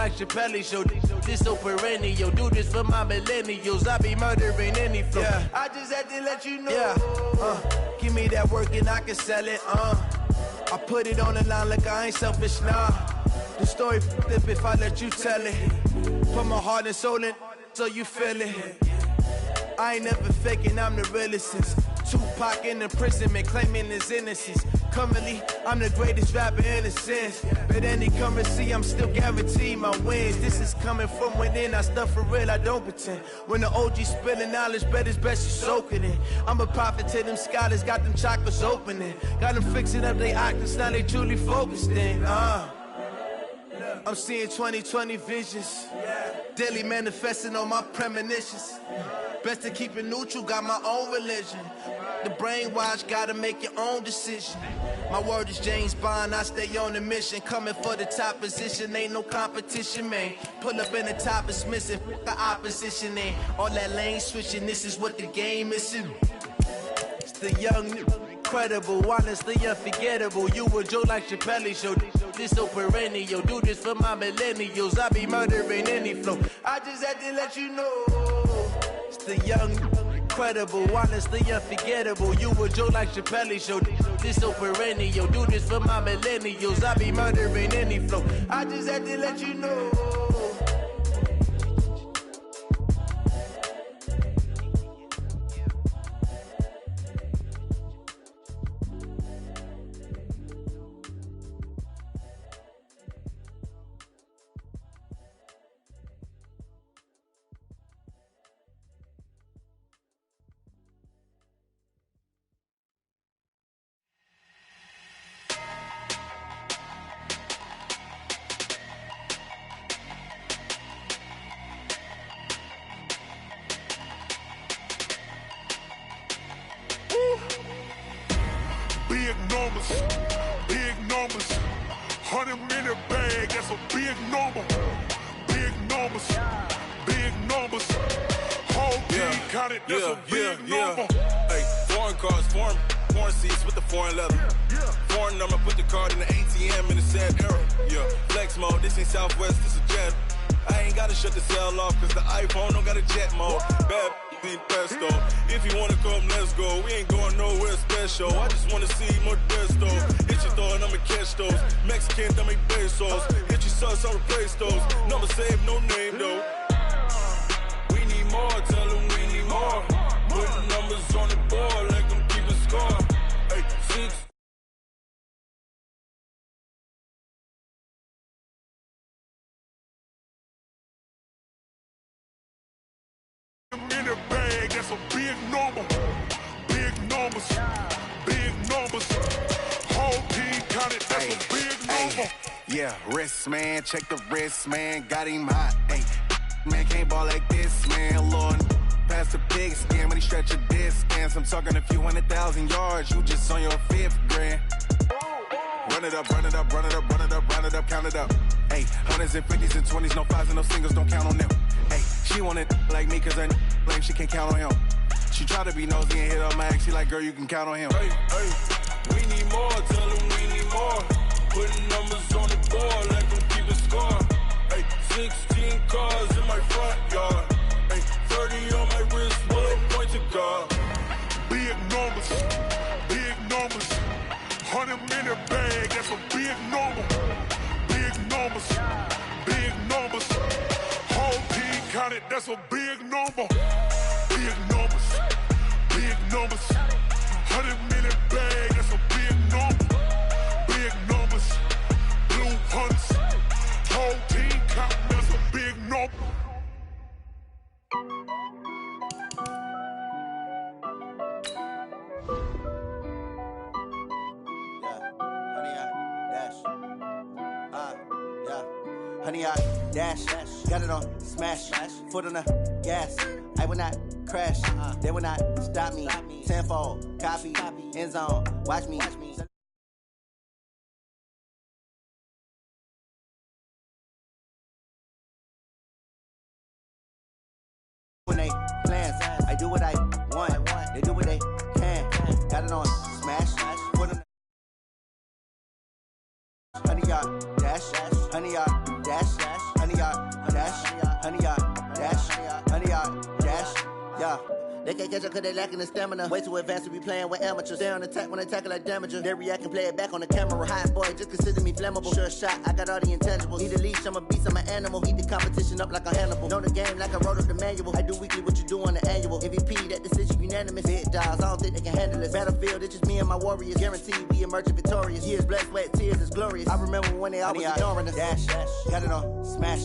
like Chappelle show. This so perennial, do this for my millennials. I be murdering any flow. Yeah. I just had to let you know. Yeah. Give me that work and I can sell it. I put it on the line like I ain't selfish, nah. The story flip if I let you tell it. Put my heart and soul in so you feel it. I ain't never faking, I'm the realest since Tupac in imprisonment, claiming his innocence. Currently, I'm the greatest rapper in a sense. But any currency, I'm still guaranteed my wins. This is coming from within, I stuff for real, I don't pretend. When the OG spilling knowledge, bet it's best you soak it in. I'm a prophet to them scholars, got them chakras opening. Got them fixing up their octaves, now they truly focused in. I'm seeing 2020 visions. Daily manifesting on my premonitions. Best to keep it neutral, got my own religion. The brainwash, gotta make your own decision. My word is James Bond, I stay on the mission. Coming for the top position, ain't no competition, man. Pull up in the top, it's missing, the opposition ain't. All that lane switching, this is what the game is. It's the young, incredible, honestly unforgettable. You a Joe like Chappelle show. This so perennial, do this for my millennials. I be murdering any flow. I just had to let you know. It's the young, incredible, honestly unforgettable. You a Joe like Chappelle show. This so perennial, do this for my millennials. I be murdering any flow. I just had to let you know. Big numbers, 100-minute bag, that's a big number. Big numbers, whole team counted, that's a big number. Hey, foreign cars, foreign seats with the foreign leather. Foreign number, put the card in the ATM in the sad era. Yeah, flex mode, this ain't Southwest, this a jet. I ain't gotta shut the cell off, cause the iPhone don't got a jet mode. Bad need pesto. If you wanna come, let's go. We ain't going nowhere special. I just wanna see more desto. Hit your throw and I'ma catch those. Mexican, I make pesos. Hit your sauce, I'll replace those. Number saved, no name though. We need more, tell them we need more. Putting numbers on the board, like them keep a score. Hey, 6. In the bag, that's a big number. Big numbers. Whole team counted, that's a big number. Yeah, wrist man, check the wrist man, got him hot. Ay, man can't ball like this, man. Lord, past the big skin when he stretch a distance. I'm talking a few 100,000 yards, you just on your 5th grand. Run it up, count it up. Ay, hundreds and 50s and 20s, no 5s and no singles, don't count on them. Ay, she want it like me, cause her blame, she can't count on him. She try to be nosy and hit up my ex, she like, girl, you can count on him. Hey, we need more, tell them we need more. Putting numbers on the board, let them keep a score. Hey, 16 cars in my front yard. Hey, 30 on my wrist, bullet point to God. Big numbers. 100-minute bag, that's a big number. Big numbers. Whole team counted, that's a big number. Big numbers. 100-minute bag, that's a big number. Big numbers. Blue hunts. Whole team counting, that's a big number. Honey, I dash, got it on smash, foot on the gas. I will not crash, they will not stop me. Tenfold, copy, end zone, watch me. When they plans, I do what I want, they do what they can. Got it on smash, foot on the honey, I dash, honey, I dash, honey, I Yeah. They can't catch up cause they lacking the stamina. Way too advanced to be playing with amateurs. Stay on attack when they tackle like damager. They react and play it back on the camera. Hot boy, just consider me flammable. Sure shot, I got all the intangibles. Need a leash, I'm a beast, I'm an animal. Eat the competition up like a Hannibal. Know the game like I wrote up the manual. I do weekly what you do on the annual. MVP, that decision unanimous. Big dogs, I don't think they can handle it. Battlefield, it's just me and my warriors. Guaranteed we emerging victorious. Years, blood, sweat, tears, it's glorious. I remember when they always ignoring us. Dash, got it on, smash,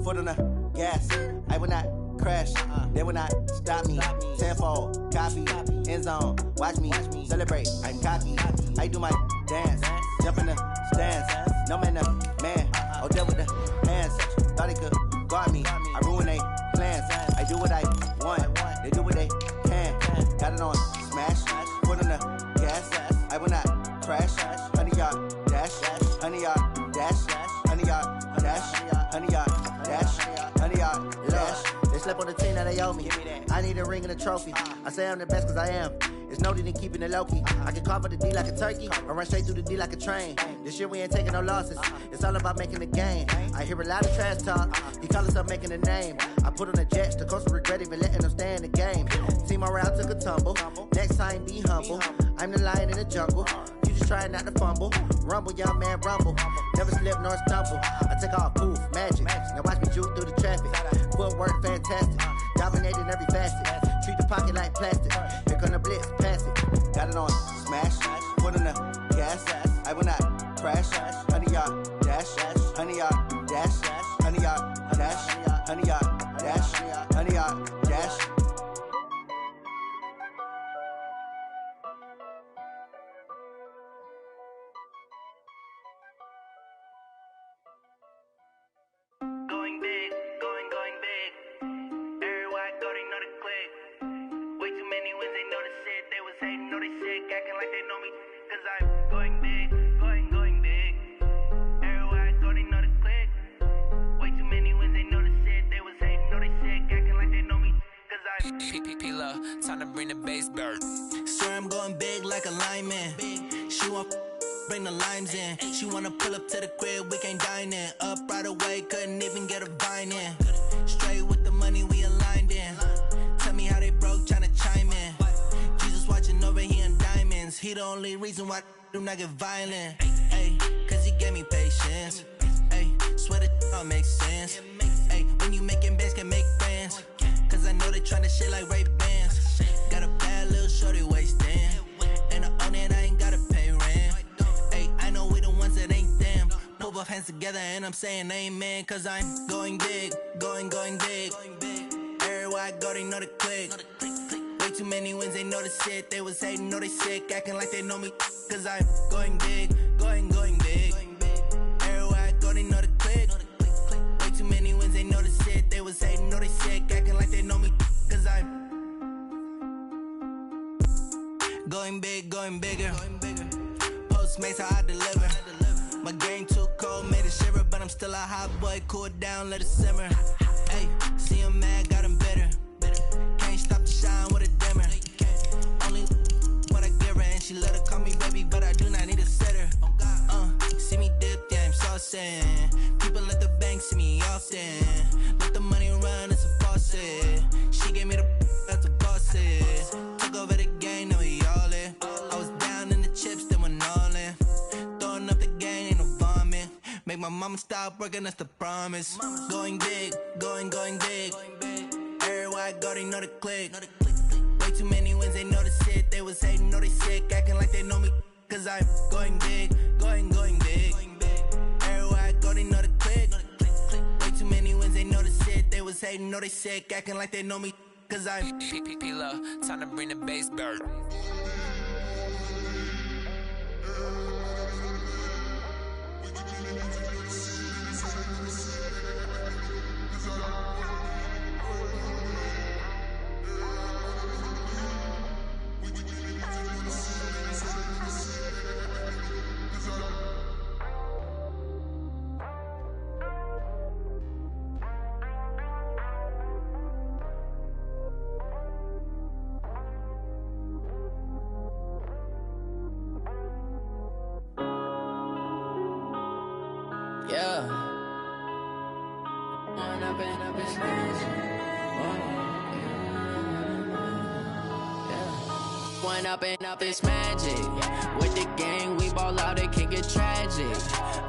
foot on the gas. I will not crash, they will not stop me. Tenfold, copy, end zone, watch me celebrate. I'm cocky, I do my dance, jump in the stands. No man, oh, deal with the hands. Thought he could guard me, I ruin they plans. I do what I want, they do what they can. Got it on, smash, foot on the gas. I will not crash, 100-yard dash, 100-yard dash, 100-yard dash, 100-yard dash, 100-yard dash. They slept on the team that they owe me. I need a ring and a trophy. I say I'm the best cause I am. It's noted in keeping it low-key. I can carve up the D like a turkey or run straight through the D like a train. This year we ain't taking no losses. It's all about making the game. I hear a lot of trash talk. He call himself making a name. I put on the Jets. The coach will regret even letting them stay in the game. Team morale took a tumble. Next time be humble. I'm the lion in the jungle. You just try not to fumble. Rumble, young man, rumble. Never slip nor stumble. I take off, poof, magic. Now watch me juke through the traffic. Footwork fantastic. Dominating every facet. Treat the pocket like plastic. Here come the blitz, pass it. Got it on, smash. Foot on the gas. I will not crash. 100-yard dash. 100-yard dash. 100-yard dash. 100-yard dash. 100-yard dash. Going big, going big. Everywhere I go, they know the click. Way too many wins, they know the shit. They was hating, know they sick, acting like they know me. Cause I'm going big, going big. Everywhere I go, they know the click. Way too many wins, they know the shit. They was hating, know they sick, acting like they know me. Cause I'm P-P-P-Lo, time to bring the bass bird. swear I'm going big like a lineman. She want bring the limes in. She wanna pull up to the crib, we can't dine in. Up right away, couldn't even get a vine in. Straight with the money we aligned in. Tell me how they broke, tryna chime in. Jesus watching over here in diamonds. He the only reason why I do not get violent. Ay, cause he gave me patience. Ay, swear that all makes sense. Ay, when you making bands, can make friends. Cause I know they tryna shit like Ray-Bans. Got a bad little shorty wasting. And I own it, I ain't gotta pay rent. Ay, I know we the ones that ain't them. Pull both hands together and I'm saying amen. Cause I'm going big, going big. Everywhere I go, they know the click. Way too many wins, they know the shit. They was hating, know they sick, acting like they know me. Cause I'm going big, going big. Everywhere I go, they know the click. Way too many wins, they know the shit. They was hating, know they sick, acting like they know me. Cause I'm going big, going bigger. Postmates, how I deliver. My game too cold, made it shiver, but I'm still a hot boy. Cool down, let it simmer. Hey, see him mad, got him bitter. Can't stop the shine with a dimmer. Only what I give her, and she let her call me baby, but I do not need a sitter. See me dip, yeah, I'm saucing. People at the bank see me often. Let the money run, it's a faucet. She gave me the that's a boss is. Took over the game, now we all in. I was down in the chips, then went all in. Throwing up the game, ain't no vomit. Make my mama stop working, that's the promise. Going big, going big. Everywhere I go, they know the click. Way too many wins, they know the shit. They was hating, know they sick, acting like they know me. Cause I'm going big, going big. Everywhere I go, they know the click. Way too many wins, they know the shit. They was hating, know they sick, acting like they know me. Cause I'm P-P-P-Lo, time to bring the bass bird. Yeah. Run up in a business. One up and up, it's magic. With the gang, we ball out, it can get tragic.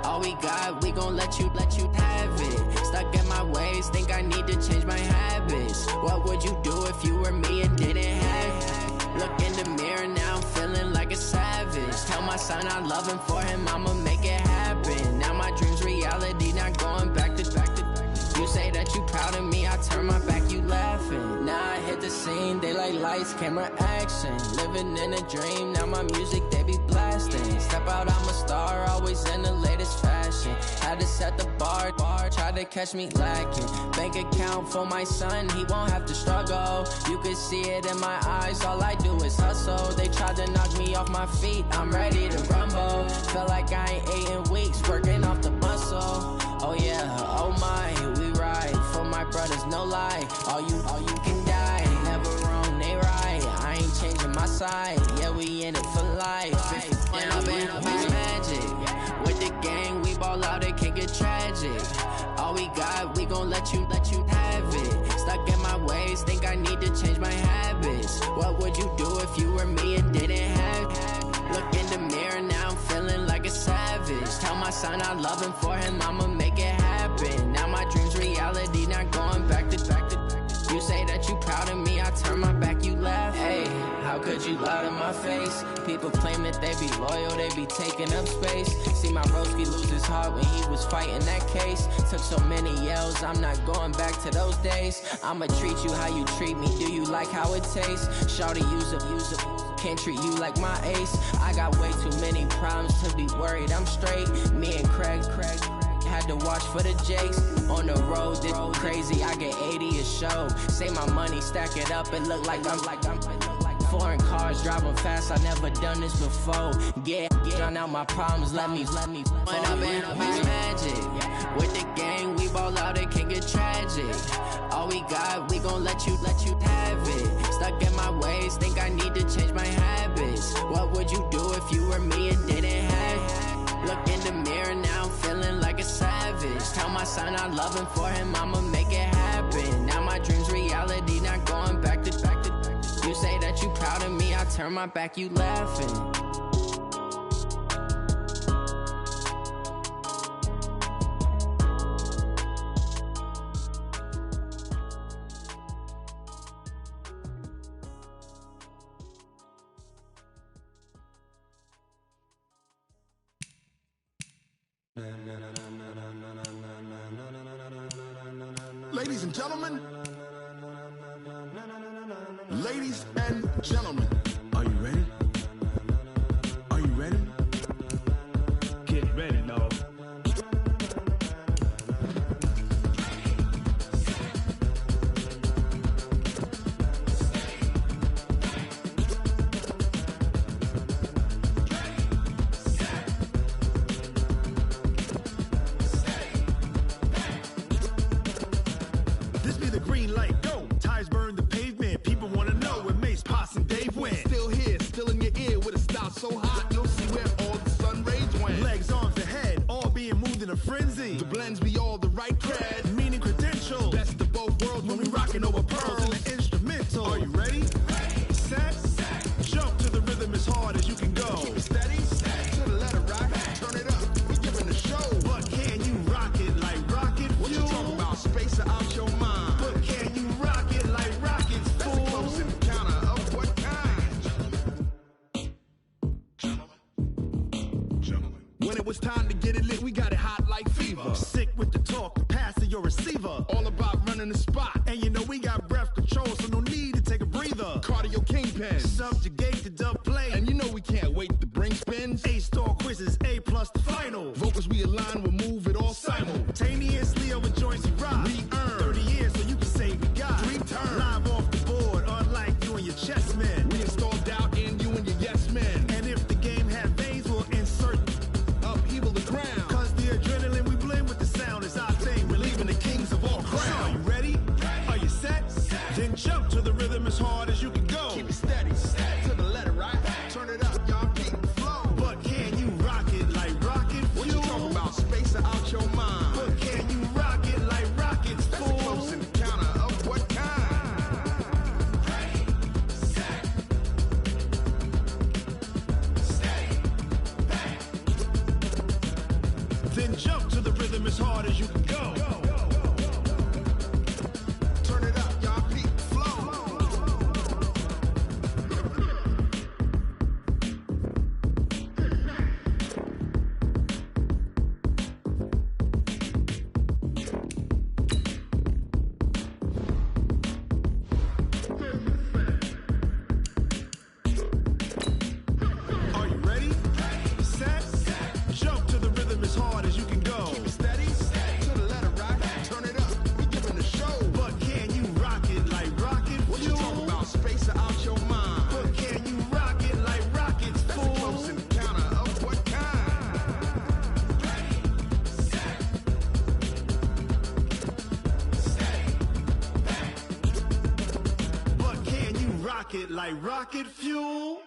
All we got, we gon' let you have it. Stuck in my ways, think I need to change my habits. What would you do if you were me and didn't have it? Look in the mirror, now I'm feeling like a savage. Tell my son I love him, for him I'ma make it happen. Now my dream's reality, not going back to. You say that you proud of me, I turn my back, you laughing. Now I hit the scene, they like lights, camera, action. Living in a dream, now my music, they be blasting. Step out, I'm a star, always in the latest fashion. Had to set the bar, try to catch me lacking. Bank account for my son, he won't have to struggle. You can see it in my eyes, all I do is hustle. They tried to knock me off my feet, I'm ready to rumble. Felt like I ain't ate in weeks, working off the muscle. Oh yeah, oh my, we ride for my brothers, no lie. All you can die, never wrong, they right. I ain't changing my side, yeah, we in it for life. And up it's magic. With the gang, we ball out, it can get tragic. All we got, we gon' let you have it. Stuck in my ways, think I need to change my habits. What would you do if you were me and didn't have it? Look in the mirror, now I'm feeling like a savage. Tell my son I love him, for him I'ma make it happen. Now my dream's reality, not going back to. You say that you proud of me, I turn my back, you laugh. Hey, how could you lie to my face? People claim that they be loyal, they be taking up space. See my broski lose his heart when he was fighting that case. Took so many yells, I'm not going back to those days. I'ma treat you how you treat me, do you like how it tastes? Shawty, use it. Can't treat you like my ace. I got way too many problems to be worried, I'm straight. Me and Craig had to watch for the Jakes. On the road, this crazy, I get 80 a show. Say my money, stack it up, it look like I'm foreign cars, driving fast, I never done this before. Get drown out my problems, let me One up and up it's magic. With the gang, we ball out, it can get tragic. All we got, we gon' let you have it. Stuck in my ways, think I need to change my habits. What would you do if you were me and didn't have it? Look in the mirror, now I'm feeling like a savage. Tell my son I love him, for him I'ma make it happen. Now my dream's reality, not going back to. You say that you proud of me, I turn my back, you laughing. Ladies and gentlemen, ladies and gentlemen, are you ready? Are you ready? Get ready, dog. This be the green light, go. Tires burn the pavement. People wanna know where Mace, Posse, and Dave went. Still here, still in your ear with a style so hot, you'll see where all the sun rays went. Legs, arms, and head, all being moved in a frenzy. The blends be all the right cred, meaning credentials. Best of both worlds when we rockin' over pearls in the instrumental. Are you ready? Set. Jump to the rhythm as hard as you can go. Keep it steady, to the letter right. Turn it up, we giving the show. But can you rock it like rocket fuel? What you talking about? Space or out your mind? But can you rock it like rockets, fool? That's a close encounter of what kind? Gentlemen. When it was time to get it lit, we got it hot like fever. Sick with the talk, pass to your receiver. All about running the spot. And you know we got breath control, so no need to take a breather. Cardio kingpin, subjugate the dub play. And you know we can't wait to bring spins. A-star quizzes, A+ the final. Vocals we align, we'll move it all simultaneously over joints we rock. We earn 30 years, so you can say we got 3 turns. Live off the board, unlike you and your chess men. We installed doubt in you and your yes men. And if the game had veins, we'll insert upheaval the ground. Cause the adrenaline we blend with the sound is our thing. We're leaving the kings of all crowns. So are you ready? Are you set? Then jump to the rhythm as hard as you can go. Keep it steady, to the letter right. Turn it up, y'all. rocket like rocket fuel.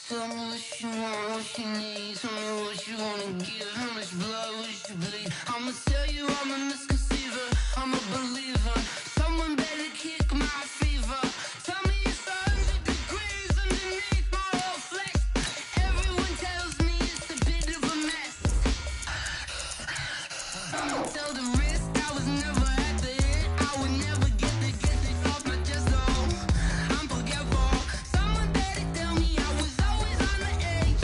Tell me what you want, what you need. Tell me what you wanna give. How much blood would you bleed? I'ma tell you I'm a misconceiver. I'm a believer. Someone better kick my fever. Tell me it's 100 degrees underneath my whole flesh. Everyone tells me it's a bit of a mess. I'ma tell the risk I was never at the end. I would never get this off my chest. Oh, I'm forgetful. Someone better tell me I was always on the edge.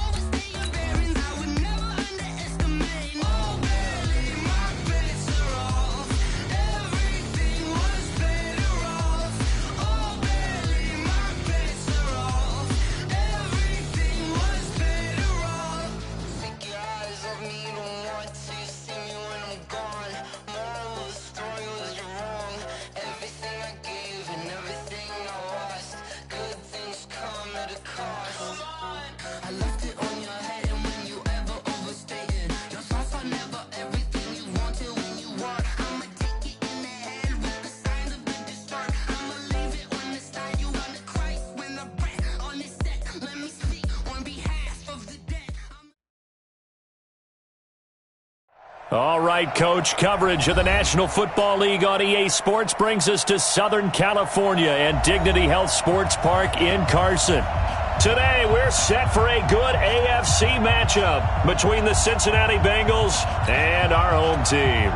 Overstay your bearings, I would never underestimate. Oh, barely, my bets are off. Everything was better off. Oh, barely, my bets are off. Everything was better off. Take your eyes off me, you don't want to see me when I'm gone. Moral of the story was you're wrong. Everything I gave and everything I lost. Good things come at a cost. I left it on your head, and when you ever overstated, your thoughts are never everything you wanted when you want. I'ma take it in the head with the signs of the distort. I'ma leave it on the side. You want to Christ when I breath on this set. Let me speak on behalf of the dead. All right, Coach, coverage of the National Football League on EA Sports brings us to Southern California and Dignity Health Sports Park in Carson. Today, we're set for a good AFC matchup between the Cincinnati Bengals and our home team.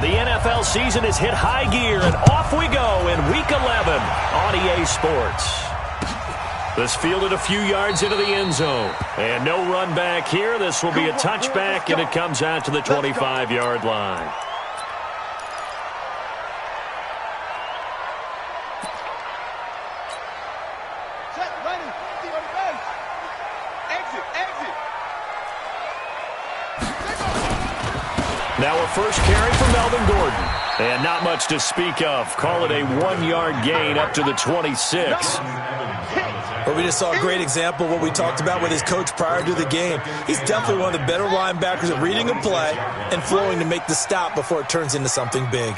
The NFL season has hit high gear, and off we go in Week 11 on EA Sports. This fielded a few yards into the end zone. And no run back here. This will be a touchback, and it comes out to the 25-yard line. Now a first carry for Melvin Gordon. And not much to speak of. Call it a 1-yard gain up to the 26. Well, we just saw a great example of what we talked about with his coach prior to the game. He's definitely one of the better linebackers at reading a play and flowing to make the stop before it turns into something big.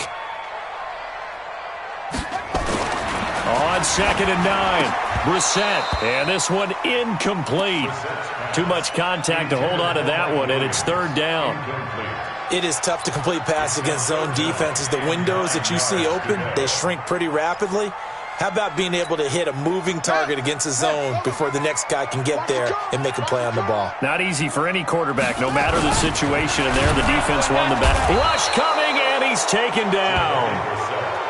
On 2nd and 9, Brissett. And this one incomplete. Too much contact to hold on to that one, and it's 3rd down. It is tough to complete passes against zone defenses. The windows that you see open, they shrink pretty rapidly. How about being able to hit a moving target against a zone before the next guy can get there and make a play on the ball? Not easy for any quarterback, no matter the situation. And there, the defense won the battle. Rush coming, and he's taken down.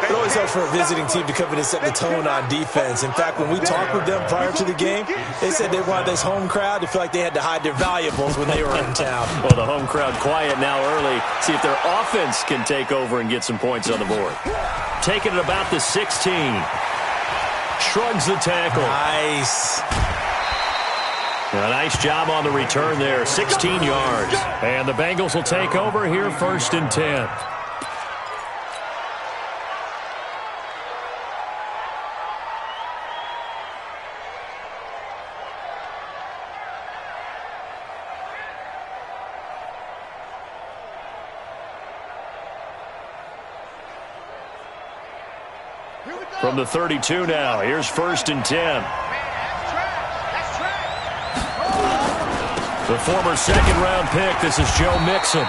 It always helps for a visiting team to come in and set the tone on defense. In fact, when we talked with them prior to the game, they said they wanted this home crowd to feel like they had to hide their valuables when they were in town. Well, the home crowd quiet now early. See if their offense can take over and get some points on the board. Taking it about the 16. Shrugs the tackle. Nice. A nice job on the return there. 16 yards. And the Bengals will take over here 1st and 10. From the 32 now, here's 1st and 10. The former 2nd-round pick, this is Joe Mixon.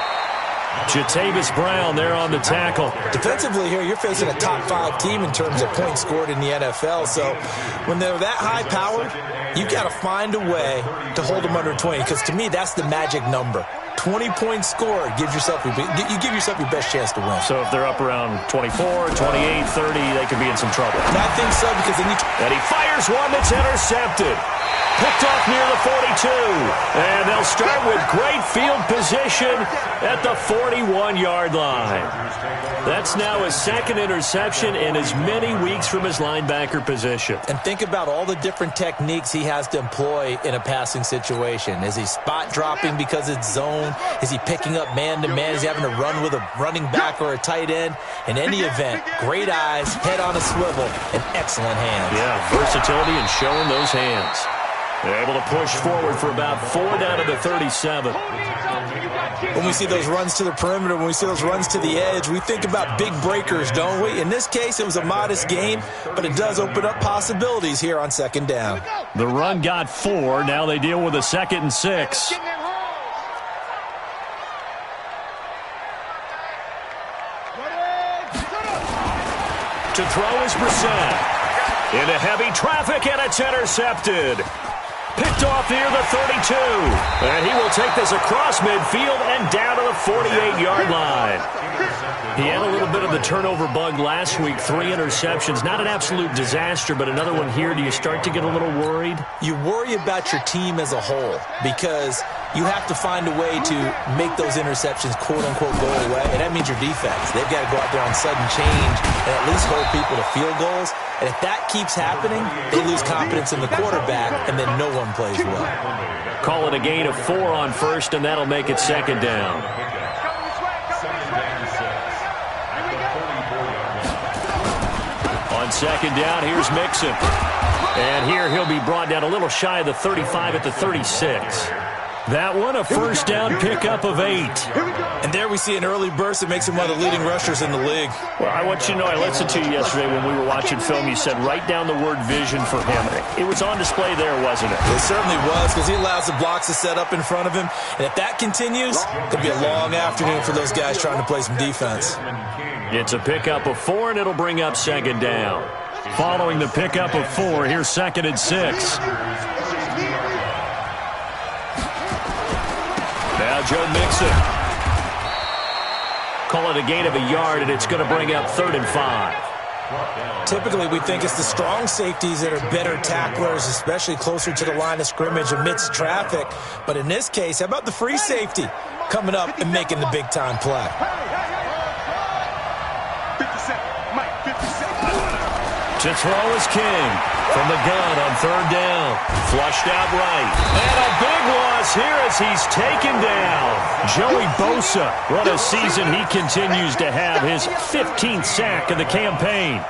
Jatavis Brown there on the tackle. Defensively here, you're facing a top-5 team in terms of points scored in the NFL. So when they're that high-powered, you've got to find a way to hold them under 20, because to me, that's the magic number. 20 points scored gives yourself you give yourself your best chance to win. So if they're up around 24, 28, 30, they could be in some trouble. And I think so, because they need to. And he fires one that's intercepted. Picked off near the 42. And they'll start with great field position at the 41-yard line. That's now his 2nd interception in as many weeks from his linebacker position. And think about all the different techniques he has to employ in a passing situation. Is he spot dropping because it's zone? Is he picking up man-to-man? Is he having to run with a running back or a tight end? In any event, great eyes, head on a swivel, and excellent hands. Yeah, versatility and showing those hands. They're able to push forward for about 4 down to the 37. When we see those runs to the perimeter, when we see those runs to the edge, we think about big breakers, don't we? In this case, it was a modest gain, but it does open up possibilities here on second down. The run got 4. Now they deal with a 2nd and 6. To throw is Brissett. Into heavy traffic, and it's intercepted. Picked off near the 32. And he will take this across midfield and down to the 48-yard line. He had a little bit of the turnover bug last week, 3 interceptions. Not an absolute disaster, but another one here. Do you start to get a little worried? You worry about your team as a whole because you have to find a way to make those interceptions, quote-unquote, go away, and that means your defense. They've got to go out there on sudden change and at least hold people to field goals. And if that keeps happening, they lose confidence in the quarterback, and then no one plays well. Call it a gain of 4 on first, and that'll make it 2nd down. On 2nd down, here's Mixon. And here he'll be brought down a little shy of the 35 at the 36. That one, a first down pickup of 8. And there we see an early burst that makes him one of the leading rushers in the league. Well, I want you to know, I listened to you yesterday when we were watching film. You said write down the word vision for him. It was on display there, wasn't it? It certainly was, because he allows the blocks to set up in front of him. And if that continues, it'll be a long afternoon for those guys trying to play some defense. It's a pickup of 4, and it'll bring up 2nd down. Following the pickup of 4, here's 2nd and 6. Now Joe Mixon. Call it a gain of a yard, and it's going to bring up 3rd and 5. Typically, we think it's the strong safeties that are better tacklers, especially closer to the line of scrimmage amidst traffic. But in this case, how about the free safety coming up and making the big-time play? To throw is King from the gun on 3rd down. Flushed out right. And a big loss here as he's taken down. Joey Bosa. What a season he continues to have. His 15th sack of the campaign.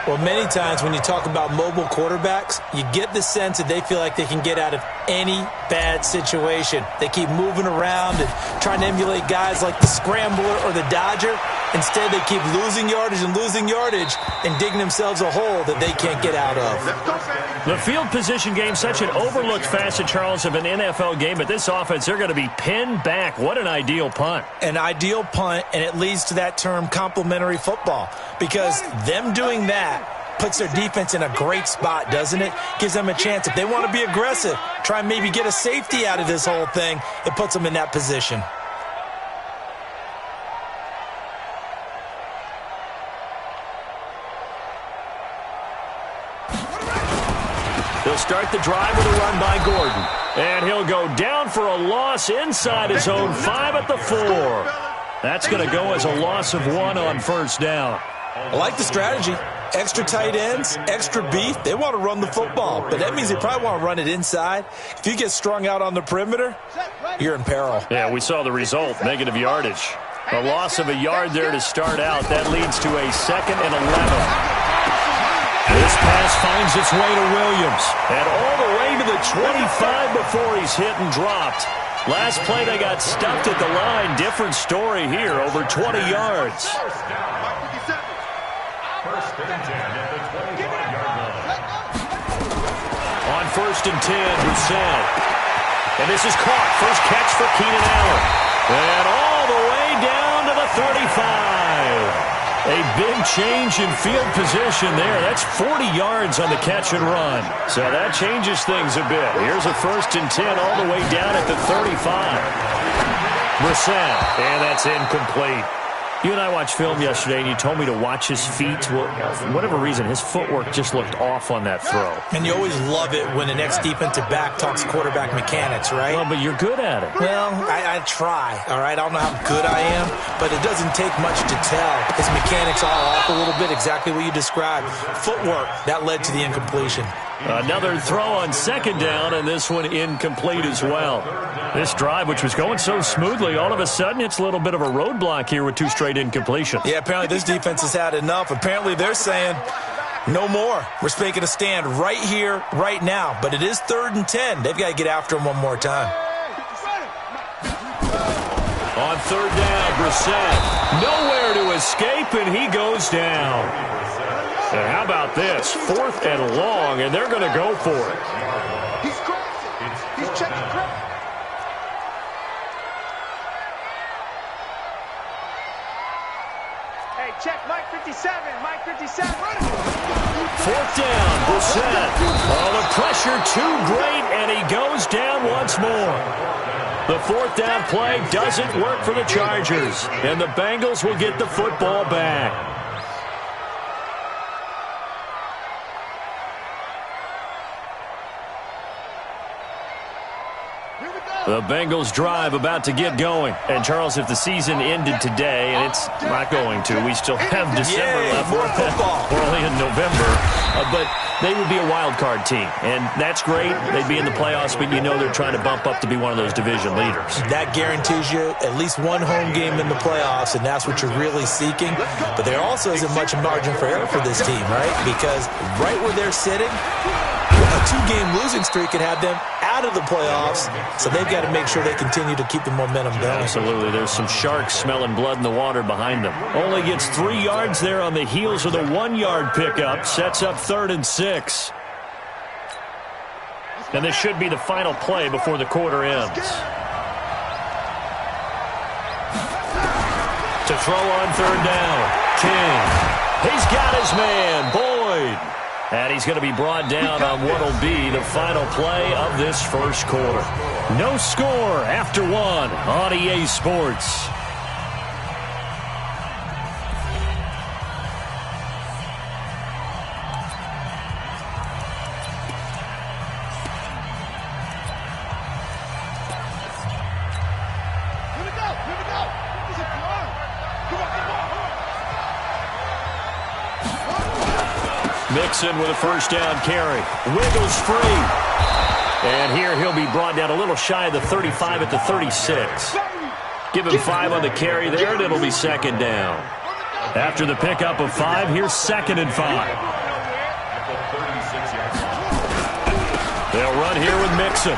Well, many times when you talk about mobile quarterbacks, you get the sense that they feel like they can get out of any bad situation. They keep moving around and trying to emulate guys like the Scrambler or the Dodger. Instead, they keep losing yardage and digging themselves a hole that they can't get out of. The field position game, such an overlooked facet, Charles, of an NFL game. But this offense, they're going to be pinned back. What an ideal punt. An ideal punt, and it leads to that term complementary football. Because them doing that puts their defense in a great spot, doesn't it? Gives them a chance. If they want to be aggressive, try and maybe get a safety out of this whole thing, it puts them in that position. He'll start the drive with a run by Gordon. And he'll go down for a loss inside his own 5 at the 4. That's going to go as a loss of 1 on 1st down. I like the strategy. Extra tight ends, extra beef. They want to run the football, but that means they probably want to run it inside. If you get strung out on the perimeter, you're in peril. Yeah, we saw the result, negative yardage. A loss of a yard there to start out. That leads to a 2nd and 11. This pass finds its way to Williams. And all the way to the 25 before he's hit and dropped. Last play, they got stuffed at the line. Different story here, over 20 yards. On 1st and 10, Brissett. And this is caught. First catch for Keenan Allen. And all the way down to the 35. A big change in field position there. That's 40 yards on the catch and run. So that changes things a bit. Here's a 1st and 10 all the way down at the 35. Brissett, and that's incomplete. You and I watched film yesterday, and you told me to watch his feet. Well, for whatever reason, his footwork just looked off on that throw. And you always love it when the next defensive back talks quarterback mechanics, right? Well, but you're good at it. Well, I try, all right? I don't know how good I am, but it doesn't take much to tell. His mechanics are off a little bit, exactly what you described. Footwork, that led to the incompletion. Another throw on 2nd down, and this one incomplete as well. This drive, which was going so smoothly, all of a sudden it's a little bit of a roadblock here with 2 straight incompletions. Yeah, apparently this defense has had enough. Apparently they're saying, No more. We're making a stand right here, right now. But it is 3rd and 10. They've got to get after him one more time. On 3rd down, Brissett. Nowhere to escape, and he goes down. And how about this? 4th and long, and they're going to go for it. He's crossing. He's checking crap. Hey, check Mike 57. Mike 57. 4th down, Brissett. Oh, the pressure too great, and he goes down once more. The 4th down play doesn't work for the Chargers, and the Bengals will get the football back. The Bengals drive about to get going. And, Charles, if the season ended today, and it's not going to, we still have December left. More football. We're only in November. But they would be a wild card team, and that's great. They'd be in the playoffs, but you know they're trying to bump up to be one of those division leaders. That guarantees you at least one home game in the playoffs, and that's what you're really seeking. But there also isn't much margin for error for this team, right? Because right where they're sitting, a 2-game losing streak could have them out of the playoffs, so they've got to make sure they continue to keep the momentum going. Absolutely. There's some sharks smelling blood in the water behind them. Only gets 3 yards there on the heels of the 1-yard pickup. Sets up 3rd and 6. And this should be the final play before the quarter ends. To throw on 3rd down, King. He's got his man, Boyd. And he's going to be brought down on what will be the final play of this first quarter. No score after 1 on EA Sports. Mixon with a 1st down carry. Wiggles free. And here he'll be brought down a little shy of the 35 at the 36. Give him 5 on the carry there, and it'll be 2nd down. After the pickup of 5, here's 2nd and 5. They'll run here with Mixon.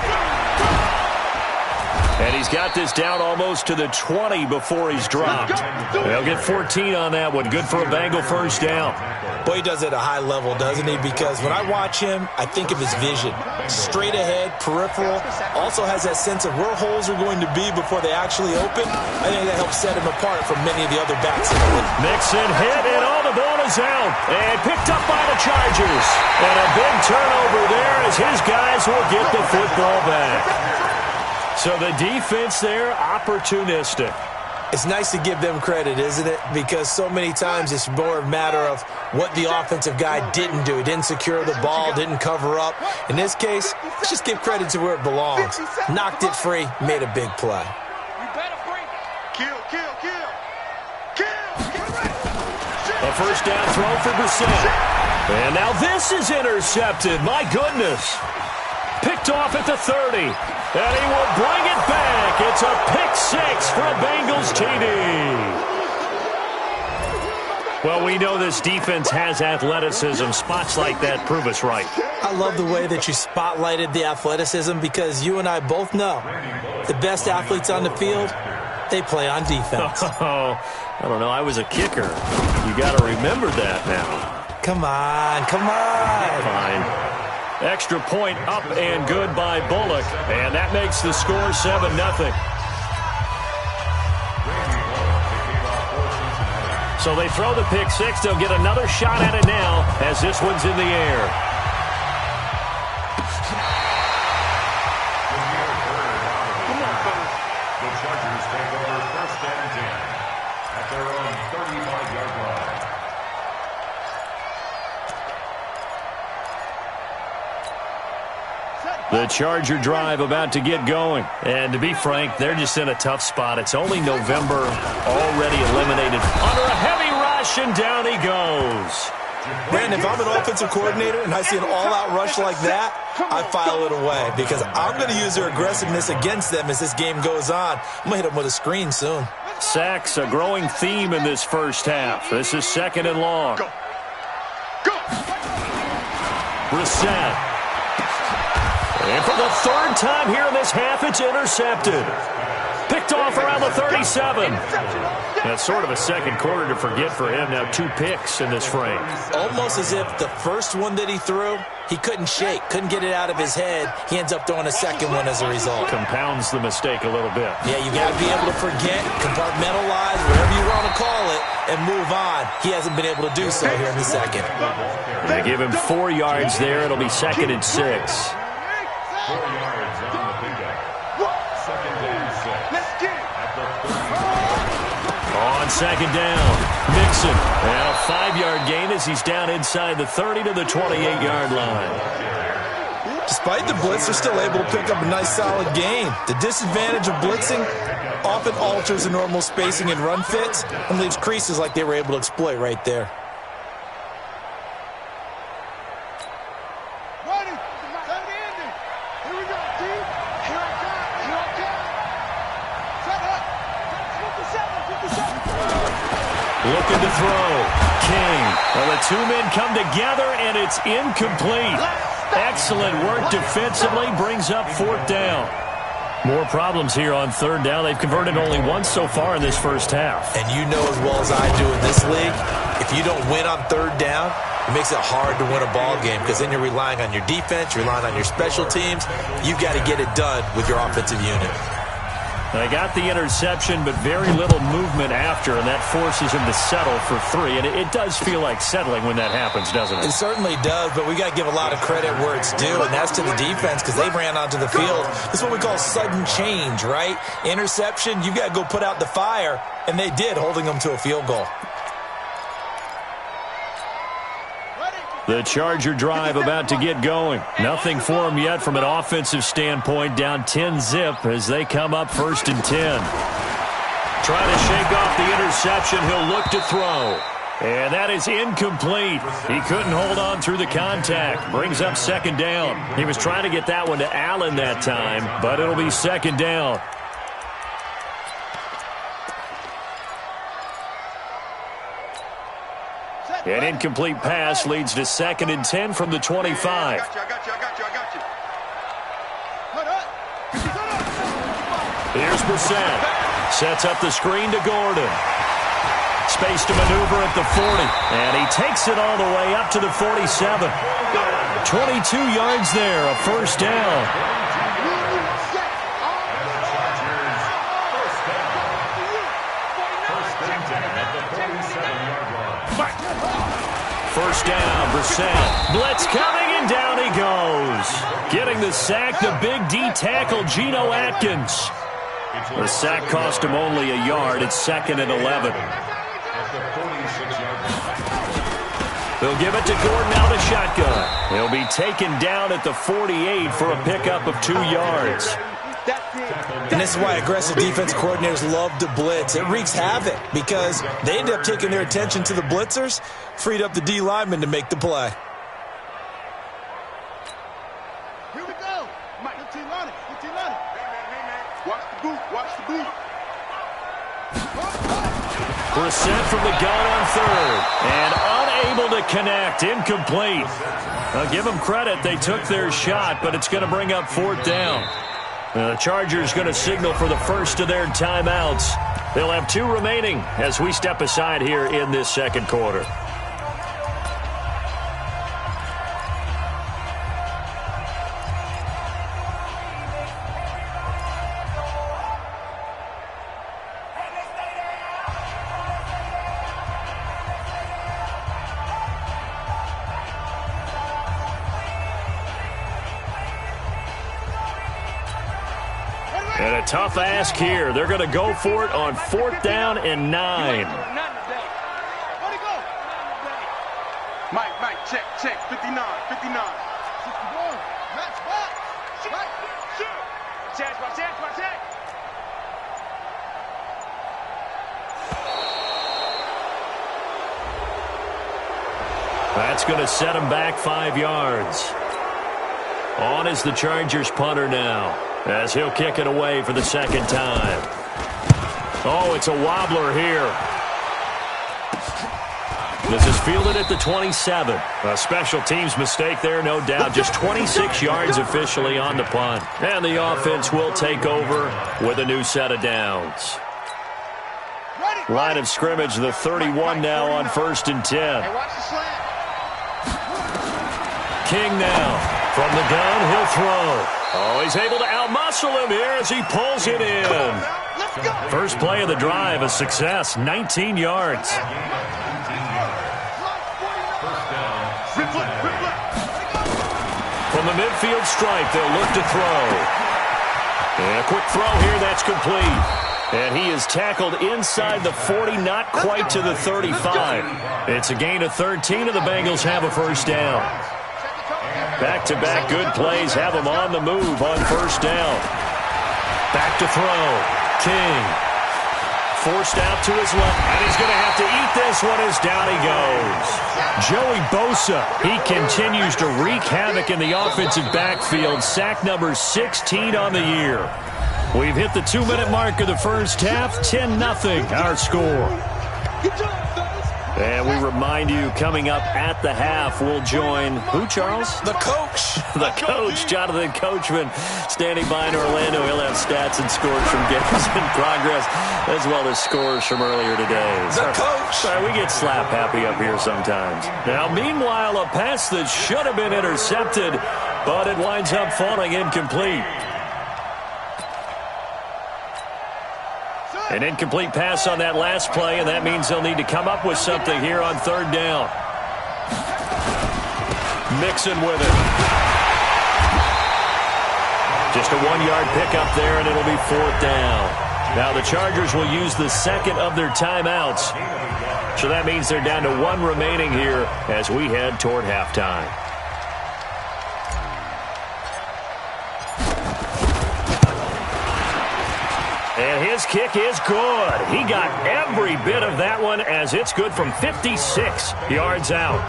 And he's got this down almost to the 20 before he's dropped. They'll get 14 on that one. Good for a Bengal 1st down. Boy, he does it at a high level, doesn't he? Because when I watch him, I think of his vision. Straight ahead, peripheral, also has that sense of where holes are going to be before they actually open. I think that helps set him apart from many of the other backs in the league. Mixon hit, and all the ball is out. And picked up by the Chargers. And a big turnover there as his guys will get the football back. So the defense there, opportunistic. It's nice to give them credit, isn't it? Because so many times it's more a matter of what the offensive guy didn't do. He didn't secure the ball, didn't cover up. In this case, let's just give credit to where it belongs. Knocked it free, made a big play. A 1st down throw for Brissett. And now this is intercepted. My goodness. Picked off at the 30. And he will bring it back. It's a pick 6 for a Bengals TD. Well, we know this defense has athleticism. Spots like that prove us right. I love the way that you spotlighted the athleticism because you and I both know the best athletes on the field, they play on defense. Oh, I don't know. I was a kicker. You got to remember that now. Come on, come on. Fine. Extra point up and good by Bullock. And that makes the score 7-0. So they throw the pick 6. They'll get another shot at it now as this one's in the air. The Chargers take over 1st and 10 at their own 35-yard line. The Charger drive about to get going. And to be frank, they're just in a tough spot. It's only November, already eliminated. Under a heavy rush, and down he goes. Brandon, if I'm an offensive coordinator and I see an all-out rush like that, I file it away because I'm going to use their aggressiveness against them as this game goes on. I'm going to hit them with a screen soon. Sacks, a growing theme in this first half. This is 2nd and long. Go. Brissett. And for the third time here in this half, it's intercepted. Picked off around the 37. That's sort of a second quarter to forget for him. Now 2 picks in this frame. Almost as if the first one that he threw, he couldn't shake, couldn't get it out of his head. He ends up throwing a second one as a result. Compounds the mistake a little bit. Yeah, you got to be able to forget, compartmentalize, whatever you want to call it, and move on. He hasn't been able to do so here in the second. They give him 4 yards there. It'll be 2nd and 6. 4 yards on the pickup. 2nd and 6. Let's get it. On 2nd down, Mixon. And a 5-yard gain as he's down inside the 30 to the 28-yard line. Despite the blitz, they're still able to pick up a nice solid gain. The disadvantage of blitzing often alters the normal spacing and run fits and leaves creases like they were able to exploit right there. Looking to throw. King. Well, the 2 men come together, and it's incomplete. Excellent work defensively. Brings up 4th down. More problems here on 3rd down. They've converted only once so far in this first half. And you know as well as I do in this league, if you don't win on 3rd down, it makes it hard to win a ball game because then you're relying on your defense, you're relying on your special teams. You've got to get it done with your offensive unit. They got the interception, but very little movement after, and that forces him to settle for 3. And it does feel like settling when that happens, doesn't it? It certainly does, but we got to give a lot of credit where it's due, and that's to the defense because they ran onto the field. This is what we call sudden change, right? Interception, you got to go put out the fire, and they did, holding them to a field goal. The Charger drive about to get going. Nothing for them yet from an offensive standpoint. Down 10-zip as they come up 1st and 10. Trying to shake off the interception. He'll look to throw. And that is incomplete. He couldn't hold on through the contact. Brings up 2nd down. He was trying to get that one to Allen that time, but it'll be 2nd down. An incomplete pass leads to 2nd and 10 from the 25. I got you. Here's Brissett. Sets up the screen to Gordon. Space to maneuver at the 40. And he takes it all the way up to the 47. 22 yards there, a 1st down. First down, Brissett. Blitz coming, and down he goes. Getting the sack, the big D tackle, Geno Atkins. The sack cost him only a yard. It's 2nd and 11. They'll give it to Gordon out of shotgun. He'll be taken down at the 48 for a pickup of 2 yards. And this is why aggressive defense coordinators love to blitz. It wreaks havoc because they end up taking their attention to the blitzers, freed up the D lineman to make the play. Here we go. Mike, 15 on it. Hey, man. Watch the boot. Brissett from the gun on 3rd. And unable to connect. Incomplete. I'll give them credit. They took their shot, but it's going to bring up 4th down. The Chargers going to signal for the first of their timeouts. They'll have 2 remaining as we step aside here in this 2nd quarter. And a tough ask here. They're going to go for it on 4th down and 9. Mike, check. 59. 61. Match back. Check. That's going to set him back 5 yards. On is the Chargers punter now, as he'll kick it away for the 2nd time. Oh, it's a wobbler here. This is fielded at the 27. A special teams mistake there, no doubt. Just 26 yards officially on the punt. And the offense will take over with a new set of downs. Line of scrimmage, the 31 now on 1st and 10. King now from the gun, he'll throw. Oh, he's able to outmuscle him here as he pulls it in. First play of the drive, a success, 19 yards. From the midfield stripe, they'll look to throw. And a quick throw here, that's complete. And he is tackled inside the 40, not quite to the 35. It's a gain of 13, and the Bengals have a first down. Back-to-back good plays have him on the move on first down. Back to throw. King. Forced out to his left, and he's going to have to eat this one as down he goes. Joey Bosa, he continues to wreak havoc in the offensive backfield. Sack number 16 on the year. We've hit the 2-minute mark of the first half. 10-0 our score. And we remind you, coming up at the half, we'll join who, Charles? The coach. The coach, Jonathan Coachman, standing by in Orlando. He'll have stats and scores from games in progress, as well as scores from earlier today. The coach. Sorry, we get slap happy up here sometimes. Now, meanwhile, a pass that should have been intercepted, but it winds up falling incomplete. An incomplete pass on that last play, and that means they'll need to come up with something here on third down. Mixon with it. Just a 1-yard pickup there, and it'll be fourth down. Now the Chargers will use the second of their timeouts. So that means they're down to 1 remaining here as we head toward halftime. And his kick is good. He got every bit of that one as it's good from 56 yards out.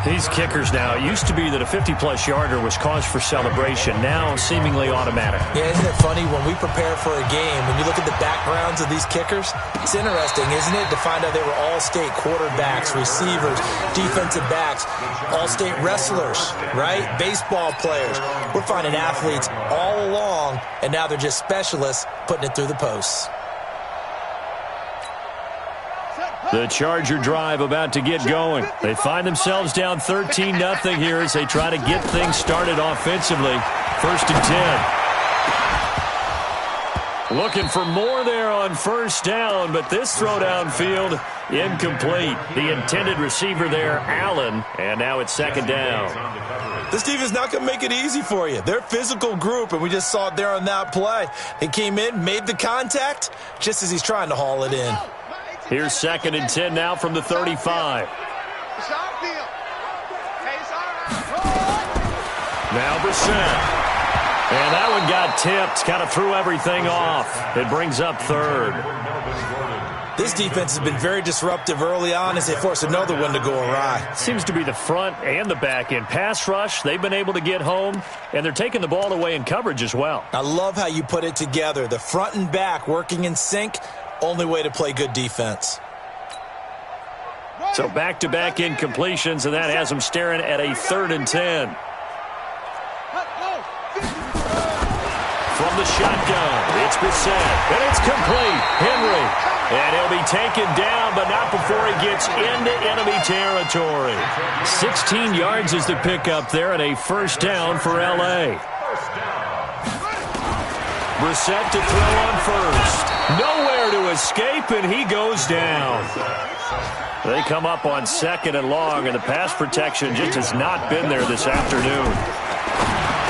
These kickers now, it used to be that a 50-plus yarder was cause for celebration. Now seemingly automatic. Yeah, isn't it funny when we prepare for a game, when you look at the backgrounds of these kickers, it's interesting, isn't it, to find out they were all-state quarterbacks, receivers, defensive backs, all-state wrestlers, right? Baseball players. We're finding athletes all along, and now they're just specialists putting it through the posts. The Charger drive about to get going. They find themselves down 13-0 here as they try to get things started offensively. 1st and 10. Looking for more there on first down, but this throw downfield incomplete. The intended receiver there, Allen, and now it's 2nd down. This defense is not going to make it easy for you. They're a physical group, and we just saw it there on that play. He came in, made the contact, just as he's trying to haul it in. Here's 2nd and 10 now from the 35. Now Brissett. And that one got tipped. Kind of threw everything off. It brings up 3rd. This defense has been very disruptive early on as they force another one to go awry. Seems to be the front and the back end. Pass rush, they've been able to get home, and they're taking the ball away in coverage as well. I love how you put it together. The front and back working in sync. Only way to play good defense. So back-to-back incompletions, and that has them staring at a 3rd and 10. From the shotgun, it's Brissett, and it's complete. Henry, and he'll be taken down, but not before he gets into enemy territory. 16 yards is the pickup there, and a first down for L.A. Brissett to throw on first. Nowhere to escape, and he goes down. They come up on 2nd and long, and the pass protection just has not been there this afternoon.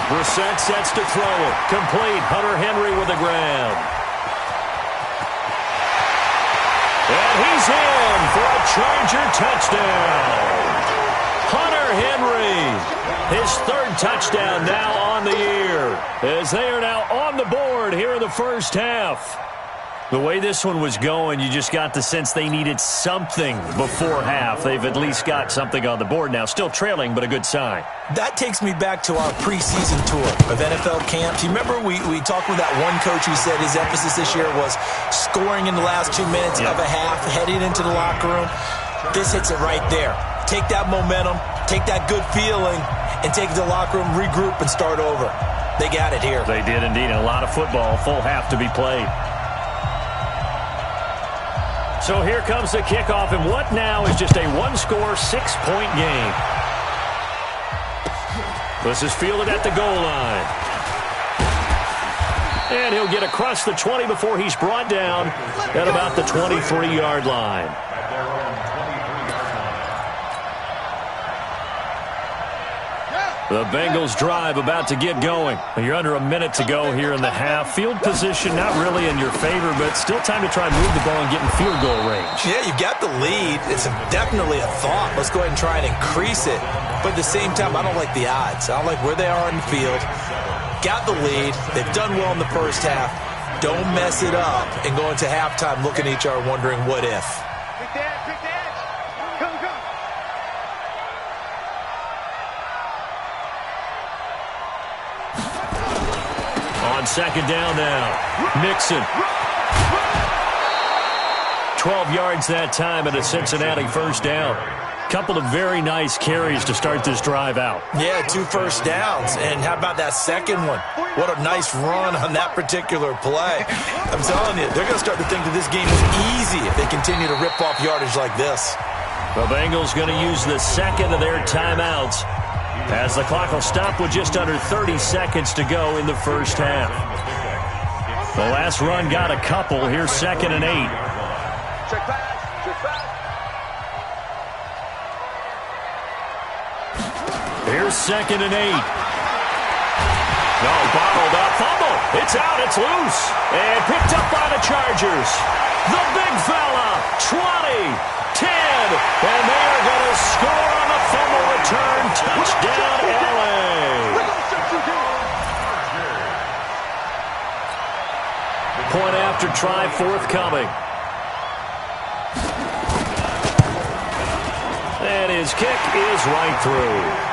Brissett sets to throw it. Complete. Hunter Henry with a grab. And he's in for a Charger touchdown. Hunter Henry, his 3rd touchdown now on the year, as they are now on the board here in the first half. The way this one was going, you just got the sense they needed something before half. They've at least got something on the board now. Still trailing, but a good sign. That takes me back to our preseason tour of NFL camps. You remember we talked with that one coach who said his emphasis this year was scoring in the last 2 minutes of a half, heading into the locker room. this hits it right there. Take that momentum, take that good feeling, and take it to the locker room, regroup, and start over. They got it here. They did indeed. A lot of football, full half to be played. So here comes the kickoff, and what now is just a one-score, 6-point game. This is fielded at the goal line. And he'll get across the 20 before he's brought down at about the 23-yard line. The Bengals drive about to get going. You're under a minute to go here in the half. Field position not really in your favor, but still time to try and move the ball and get in field goal range. Yeah, you got the lead. It's definitely a thought. Let's go ahead and try and increase it. But at the same time, I don't like the odds. I don't like where they are in the field. Got the lead. They've done well in the first half. Don't mess it up and go into halftime looking at each other wondering what if. Pick the edge. Come. On second down now, Mixon. 12 yards that time and a Cincinnati first down. Couple of very nice carries to start this drive out. Yeah, 2 first downs. And how about that second one? What a nice run on that particular play. I'm telling you, they're going to start to think that this game is easy if they continue to rip off yardage like this. The Bengals going to use the second of their timeouts as the clock will stop with just under 30 seconds to go in the first half. The last run got a couple. Here's 2nd and 8. Check back. Here's 2nd and 8. No, bottled up. Fumble. It's out. It's loose. And picked up by the Chargers. The big fella. 20. 10. And they are going to score on the fumble return. Touchdown, L.A. Point after try forthcoming. And his kick is right through.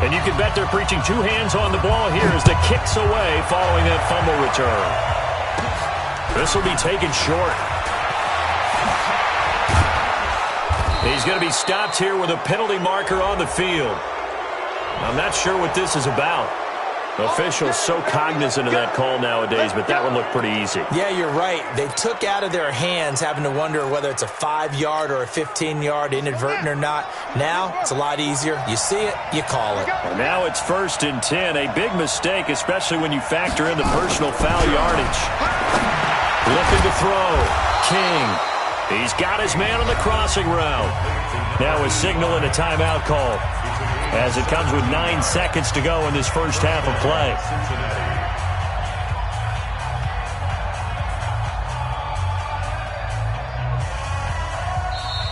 And you can bet they're preaching 2 hands on the ball here as the kick's away following that fumble return. This will be taken short. He's going to be stopped here with a penalty marker on the field. I'm not sure what this is about. Officials so cognizant of that call nowadays, but that one looked pretty easy. Yeah, you're right. They took out of their hands having to wonder whether it's a 5-yard or a 15-yard inadvertent or not. Now, it's a lot easier. You see it, you call it. And now it's 1st and 10. A big mistake, especially when you factor in the personal foul yardage. Looking to throw. King. He's got his man on the crossing route. Now a signal and a timeout call, as it comes with 9 seconds to go in this first half of play.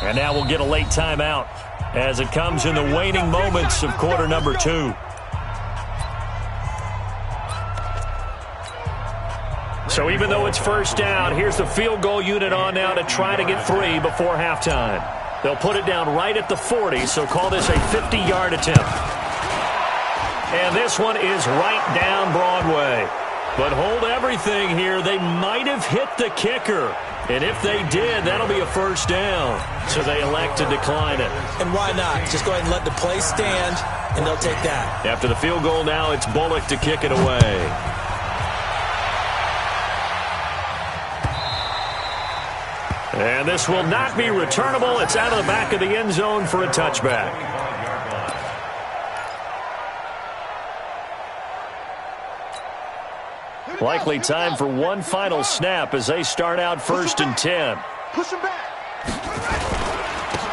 And now we'll get a late timeout as it comes in the waning moments of quarter number 2. So even though it's first down, here's the field goal unit on now to try to get 3 before halftime. They'll put it down right at the 40, so call this a 50-yard attempt. And this one is right down Broadway. But hold everything here. They might have hit the kicker. And if they did, that'll be a first down. So they elect to decline it. And why not? Just go ahead and let the play stand, and they'll take that. After the field goal now, it's Bullock to kick it away. And this will not be returnable. It's out of the back of the end zone for a touchback. Likely time for one final snap as they start out 1st and 10. Push him back.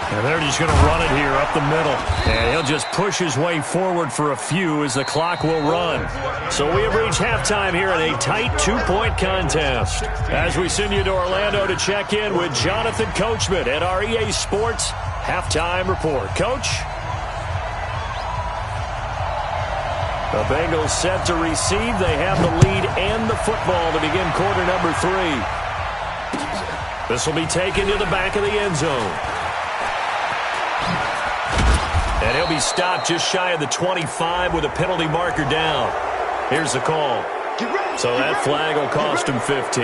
And they're just going to run it here up the middle. And he'll just push his way forward for a few as the clock will run. So we have reached halftime here in a tight 2-point contest. As we send you to Orlando to check in with Jonathan Coachman at our EA Sports Halftime Report. Coach? The Bengals set to receive. They have the lead and the football to begin quarter number 3. This will be taken to the back of the end zone. And he'll be stopped just shy of the 25 with a penalty marker down. Here's the call. So that flag will cost him 15.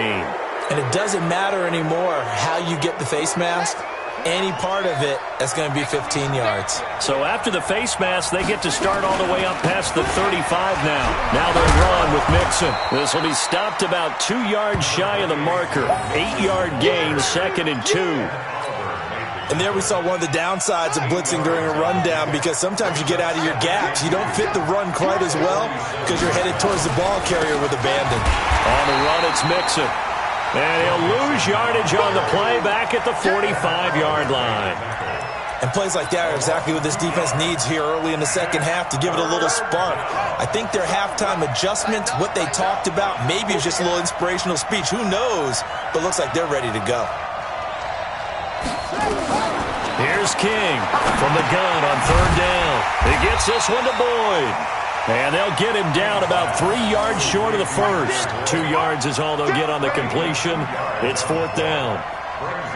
And it doesn't matter anymore how you get the face mask. Any part of it, that's going to be 15 yards. So after the face mask, they get to start all the way up past the 35 now. Now they'll run with Mixon. This will be stopped about 2 yards shy of the marker. 8-yard gain, 2nd and 2. And there we saw one of the downsides of blitzing during a rundown, because sometimes you get out of your gaps. You don't fit the run quite as well because you're headed towards the ball carrier with abandon. On the run, it's Mixon. And he'll lose yardage on the play back at the 45-yard line. And plays like that are exactly what this defense needs here early in the second half to give it a little spark. I think their halftime adjustment, what they talked about, maybe it's just a little inspirational speech. Who knows? But looks like they're ready to go. Here's King from the gun on 3rd down. He gets this one to Boyd. And they'll get him down about 3 yards short of the first. 2 yards is all they'll get on the completion. It's 4th down.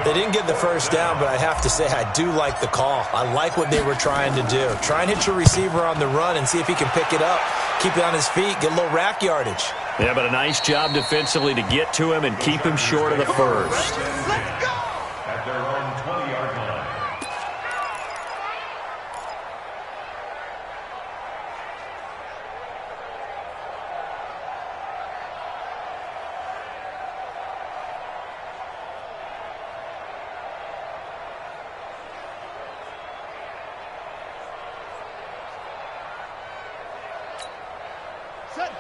They didn't get the first down, but I have to say I do like the call. I like what they were trying to do. Try and hit your receiver on the run and see if he can pick it up, keep it on his feet, get a little rack yardage. Yeah, but a nice job defensively to get to him and keep him short of the first. At their own 20-yard line.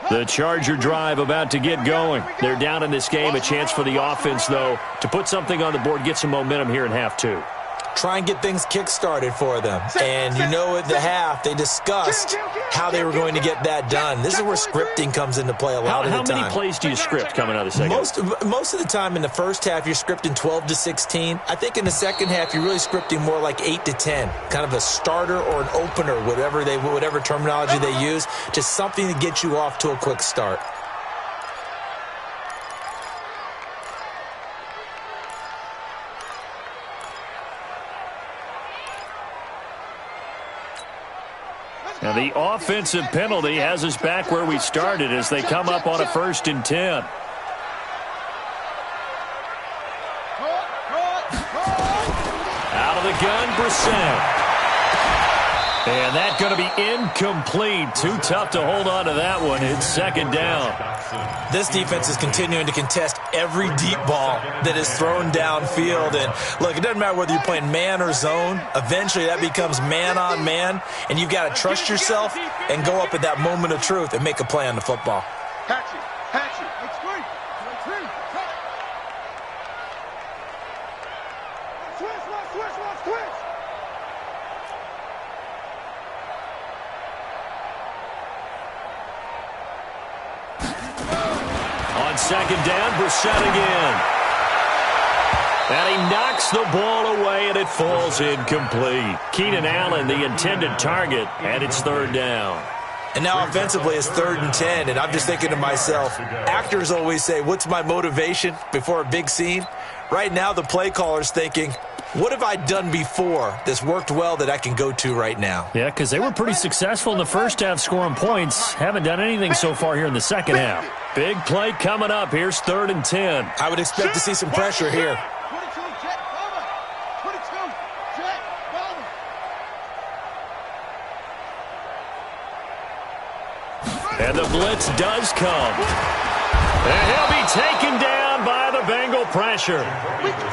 The Charger drive about to get going. They're down in this game. A chance for the offense, though, to put something on the board, get some momentum here in half 2. Try and get things kick-started for them. And you know at the half, they discussed how they were going to get that done. This is where scripting comes into play a lot of the time. How many plays do you script coming out of the second? Most of the time in the first half, you're scripting 12 to 16. I think in the second half, you're really scripting more like 8 to 10. Kind of a starter or an opener, whatever terminology they use. Just something to get you off to a quick start. Now the offensive penalty has us back where we started as they come up on a 1st and 10. Out of the gun, Brissett. And that's going to be incomplete. Too tough to hold on to that one. It's 2nd down. This defense is continuing to contest every deep ball that is thrown downfield. And look, it doesn't matter whether you're playing man or zone. Eventually that becomes man on man. And you've got to trust yourself and go up at that moment of truth and make a play on the football. Hatchet. Switch. On 2nd down, Brissett again. And he knocks the ball away, and it falls incomplete. Keenan Allen, the intended target, and it's 3rd down. And now offensively, it's 3rd and 10, and I'm just thinking to myself, actors always say, what's my motivation before a big scene? Right now, the play caller's thinking, what have I done before that's worked well that I can go to right now? Yeah, because they were pretty successful in the first half scoring points. Haven't done anything so far here in the second half. Big play coming up. Here's 3rd and 10. I would expect to see some pressure here. 22, jet, cover. 22, jet, cover. And the blitz does come. And he'll be taken down by the Bengal pressure.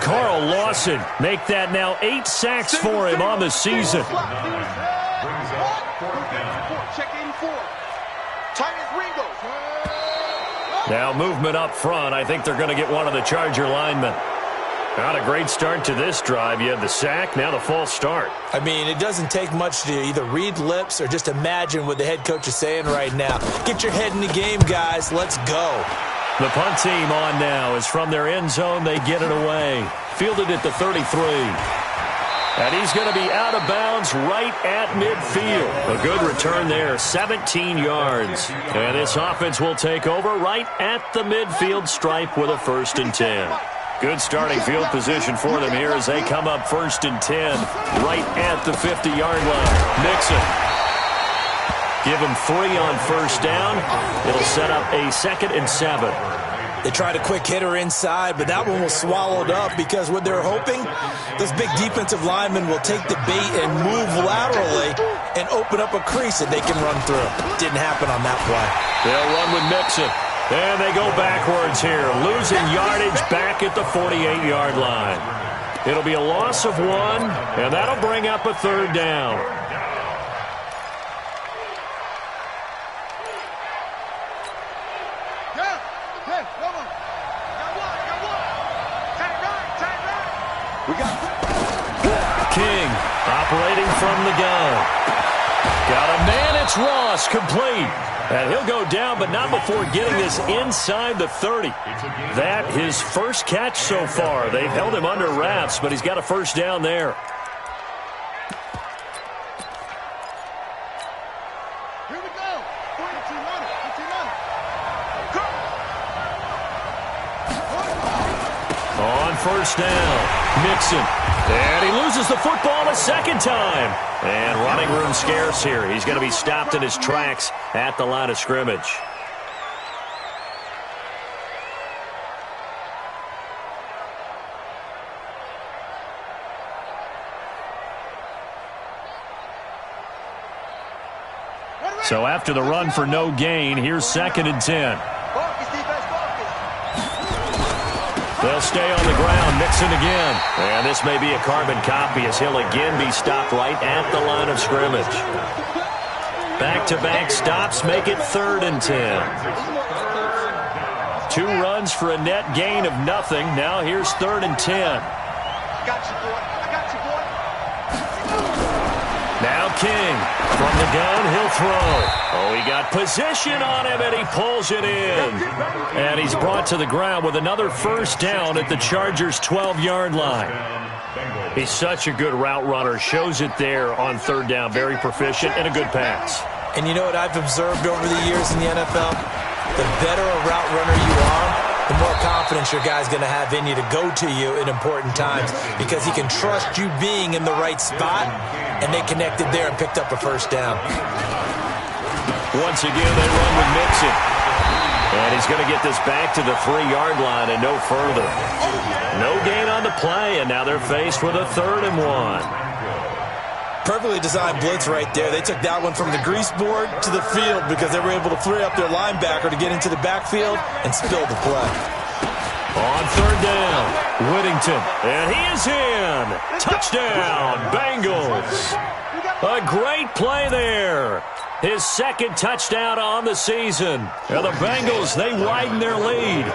Carl Lawson make that now 8 sacks for him on the season. Now movement up front. I think they're going to get one of the Charger linemen. Not a great start to this drive. You have the sack, now the false start. I mean, it doesn't take much to either read lips or just imagine what the head coach is saying right now. Get your head in the game, guys. Let's go. The punt team on now is from their end zone. They get it away. Fielded at the 33. And he's going to be out of bounds right at midfield. A good return there, 17 yards. And this offense will take over right at the midfield stripe with a 1st and 10. Good starting field position for them here as they come up 1st and 10 right at the 50-yard line. Mixon. Give him 3 on first down. It'll set up a 2nd and 7. They tried a quick hitter inside, but that one was swallowed up because what they're hoping, those big defensive linemen will take the bait and move laterally and open up a crease that they can run through. Didn't happen on that play. They'll run with Mixon. And they go backwards here, losing yardage back at the 48-yard line. It'll be a loss of 1, and that'll bring up a 3rd down. King operating from the gun. Got a man, it's Ross, complete. And he'll go down, but not before getting this inside the 30. That his first catch so far. They've held him under wraps, but he's got a first down there. Here we go. On first down, Mixon. And he loses the football a second time. And running room scarce here. He's going to be stopped in his tracks at the line of scrimmage. So after the run for no gain, here's 2nd and 10. They'll stay on the ground, Mixon again. And this may be a carbon copy as he'll again be stopped right at the line of scrimmage. Back-to-back stops make it 3rd and 10. 2 runs for a net gain of nothing. Now here's 3rd and 10. I got you, boy. Now King from the gun, he'll throw. Oh, he got position on him, and he pulls it in. And he's brought to the ground with another first down at the Chargers' 12-yard line. He's such a good route runner. Shows it there on 3rd down. Very proficient and a good pass. And you know what I've observed over the years in the NFL? The better a route runner you are, the more confidence your guy's going to have in you to go to you in important times because he can trust you being in the right spot, and they connected there and picked up a first down. Once again, they run with Mixon. And he's going to get this back to the 3-yard line and no further. No gain on the play, and now they're faced with a 3rd and 1. Perfectly designed blitz right there. They took that one from the grease board to the field because they were able to free up their linebacker to get into the backfield and spill the play. On 3rd down, Whittington, and he is in. Touchdown, Bengals. A great play there. His 2nd touchdown on the season. And the Bengals, they widen their lead.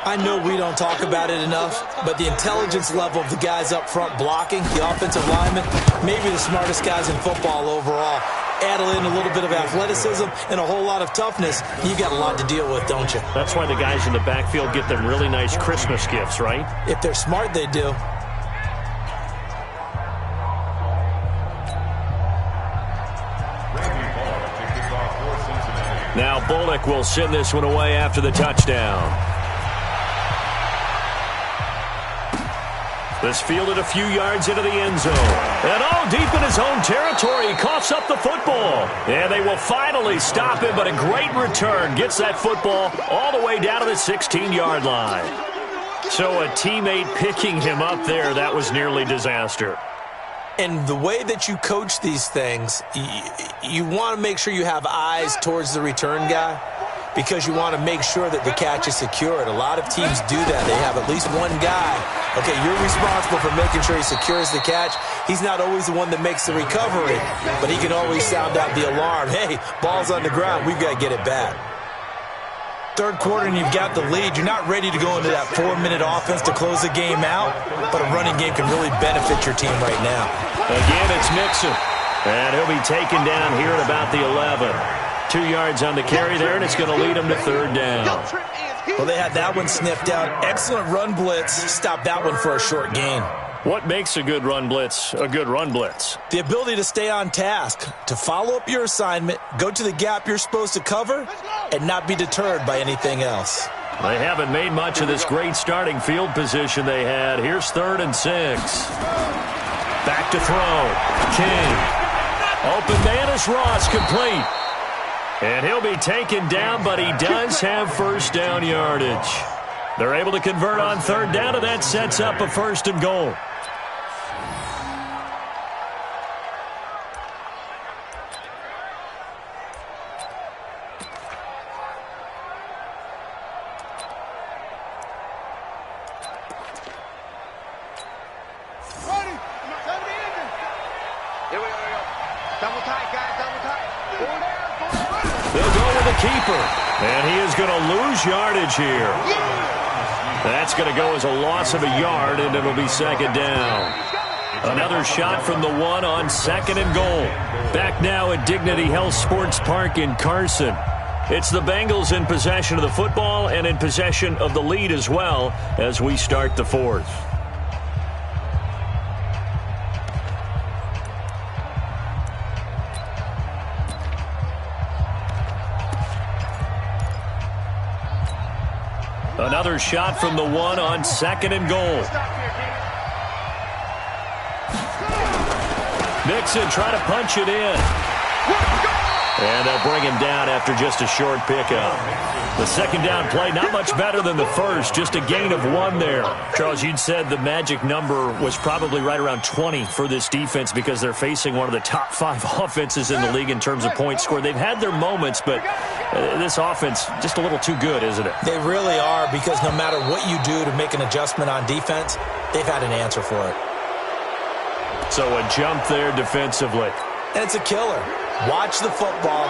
I know we don't talk about it enough, but the intelligence level of the guys up front blocking, the offensive linemen, maybe the smartest guys in football overall. Add in a little bit of athleticism and a whole lot of toughness, you got a lot to deal with, don't you? That's why the guys in the backfield get them really nice Christmas gifts, right? If they're smart, they do. Now Bullock will send this one away after the touchdown. This fielded a few yards into the end zone. And deep in his own territory, he coughs up the football. And they will finally stop him, but a great return gets that football all the way down to the 16-yard line. So a teammate picking him up there, that was nearly disaster. And the way that you coach these things, you want to make sure you have eyes towards the return guy because you want to make sure that the catch is secured. A lot of teams do that. They have at least one guy. Okay, you're responsible for making sure he secures the catch. He's not always the one that makes the recovery, but he can always sound out the alarm. Hey, ball's on the ground. We've got to get it back. 3rd quarter and you've got the lead. You're not ready to go into that 4-minute offense to close the game out, but a running game can really benefit your team right now. Again, it's Mixon, and he'll be taken down here at about the 11. 2 yards on the carry there, and it's going to lead him to 3rd down. Well, they had that one sniffed out. Excellent run blitz. Stopped that one for a short gain. What makes a good run blitz a good run blitz? The ability to stay on task, to follow up your assignment, go to the gap you're supposed to cover, and not be deterred by anything else. They haven't made much of this great starting field position they had. Here's 3rd and 6. Back to throw. King. Open man is Ross, complete. And he'll be taken down, but he does have first down yardage. They're able to convert on third down, and that sets up a 1st and goal. They'll go with the keeper, and he is going to lose yardage here. That's going to go as a loss of a yard, and it'll be 2nd down. Another shot from the 1 on 2nd and goal. Back now at Dignity Health Sports Park in Carson. It's the Bengals in possession of the football and in possession of the lead as well as we start the 4th. Another shot from the 1 on 2nd and goal. Mixon trying to punch it in. And they'll bring him down after just a short pickup. The 2nd down play, not much better than the first, just a gain of 1 there. Charles, you'd said the magic number was probably right around 20 for this defense because they're facing one of the top 5 offenses in the league in terms of points scored. They've had their moments, but this offense just a little too good, isn't it? They really are, because no matter what you do to make an adjustment on defense, they've had an answer for it. So a jump there defensively. And it's a killer. Watch the football.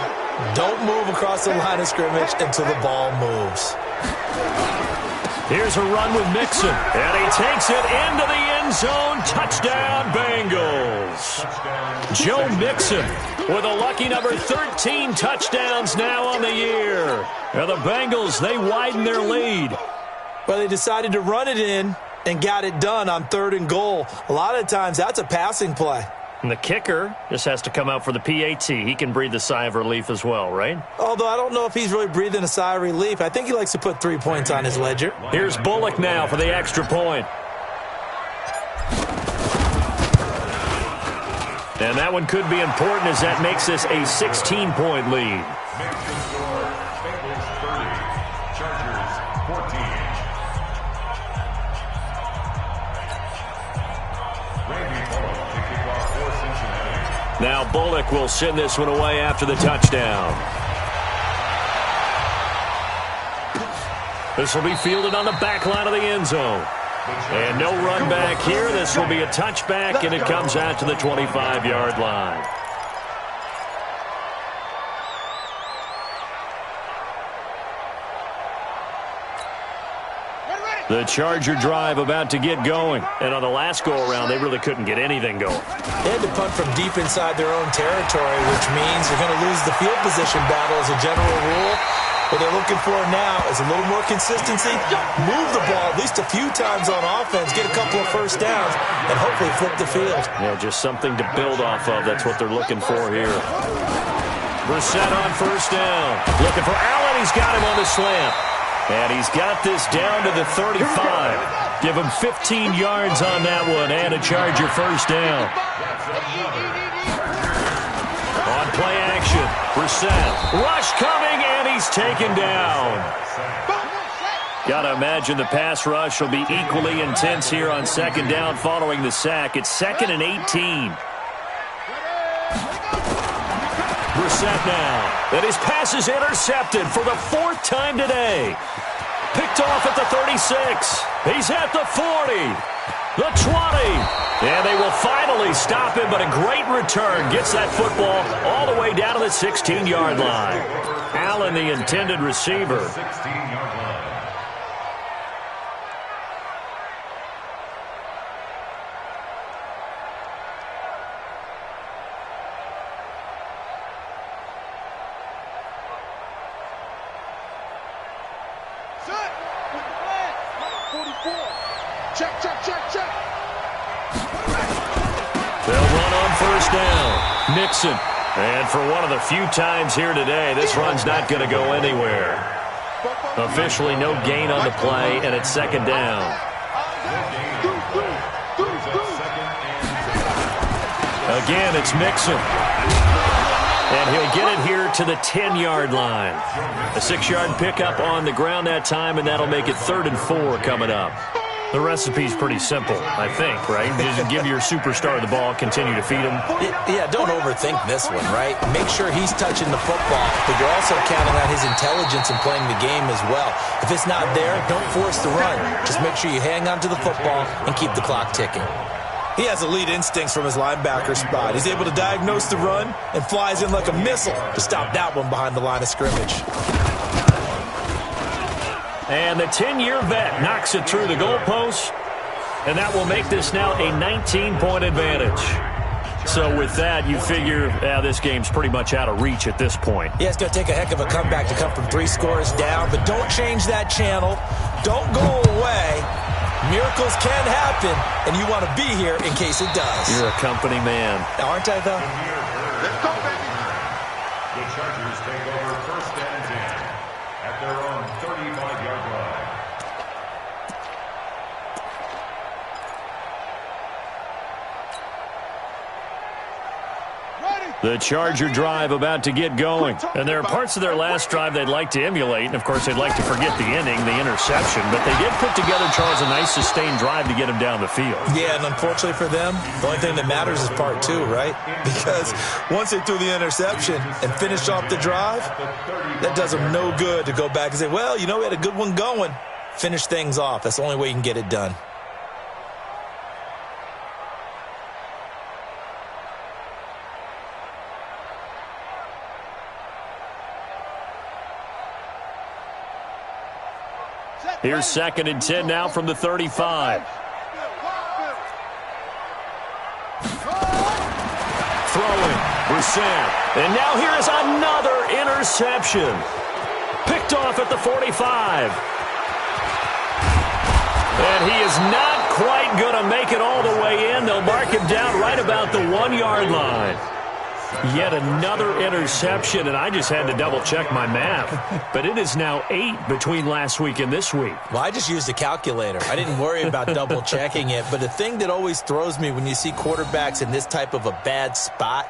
Don't move across the line of scrimmage until the ball moves. Here's a run with Mixon, and he takes it into the end zone. Touchdown, Bengals. Joe Mixon with a lucky number 13 touchdowns now on the year. And the Bengals, they widen their lead. Well, they decided to run it in and got it done on 3rd and goal. A lot of times, that's a passing play. And the kicker just has to come out for the PAT. He can breathe a sigh of relief as well, right? Although I don't know if he's really breathing a sigh of relief. I think he likes to put 3 points on his ledger. Here's Bullock now for the extra point. And that one could be important as that makes this a 16-point lead. Now Bullock will send this one away after the touchdown. This will be fielded on the back line of the end zone. And no run back here. This will be a touchback, and it comes out to the 25-yard line. The Charger drive about to get going. And on the last go-around, they really couldn't get anything going. They had to punt from deep inside their own territory, which means they're going to lose the field position battle as a general rule. What they're looking for now is a little more consistency, move the ball at least a few times on offense, get a couple of first downs, and hopefully flip the field. Yeah, just something to build off of. That's what they're looking for here. Brissett on first down. Looking for Allen. He's got him on the slant. And he's got this down to the 35. Give him 15 yards on that one and a Charger first down. On play action, Brissett. Rush coming, and he's taken down. Got to imagine the pass rush will be equally intense here on 2nd down following the sack. It's 2nd and 18. Brissett now. And his pass is intercepted for the 4th time today. Picked off at the 36. He's at the 40. The 20. And they will finally stop him, but a great return. Gets that football all the way down to the 16-yard line. Allen, the intended receiver. 16-yard line. They'll run on first down. Mixon. And for one of the few times here today, this run's not going to go anywhere. Officially no gain on the play, and it's 2nd down. Again, it's Mixon. And he'll get it here to the 10-yard line. A 6-yard pickup on the ground that time, and that'll make it 3rd and 4 coming up. The recipe's pretty simple, I think, right? Just give your superstar the ball, continue to feed him. Yeah, don't overthink this one, right? Make sure he's touching the football, but you're also counting on his intelligence in playing the game as well. If it's not there, don't force the run. Just make sure you hang on to the football and keep the clock ticking. He has elite instincts from his linebacker spot. He's able to diagnose the run and flies in like a missile to stop that one behind the line of scrimmage. And the 10-year vet knocks it through the goalpost, and that will make this now a 19-point advantage. So with that, you figure this game's pretty much out of reach at this point. Yeah, it's going to take a heck of a comeback to come from 3 scores down, but don't change that channel. Don't go away. Miracles can happen, and you want to be here in case it does. You're a company man. Aren't I, though? Let's go, baby. The Chargers take over 1st and 10 at their own 35-yard line. The Charger drive about to get going. And there are parts of their last drive they'd like to emulate. And, of course, they'd like to forget the inning, the interception. But they did put together, Charles, a nice sustained drive to get him down the field. Yeah, and unfortunately for them, the only thing that matters is part 2, right? Because once they threw the interception and finished off the drive, that does them no good to go back and say, well, you know, we had a good one going. Finish things off. That's the only way you can get it done. Here's 2nd and 10 now from the 35. Throwing, Brissett. And now here's another interception. Picked off at the 45. And he is not quite going to make it all the way in. They'll mark him down right about the 1-yard line. Yet another interception, and I just had to double-check my math. But it is now 8 between last week and this week. Well, I just used a calculator. I didn't worry about double-checking it. But the thing that always throws me when you see quarterbacks in this type of a bad spot,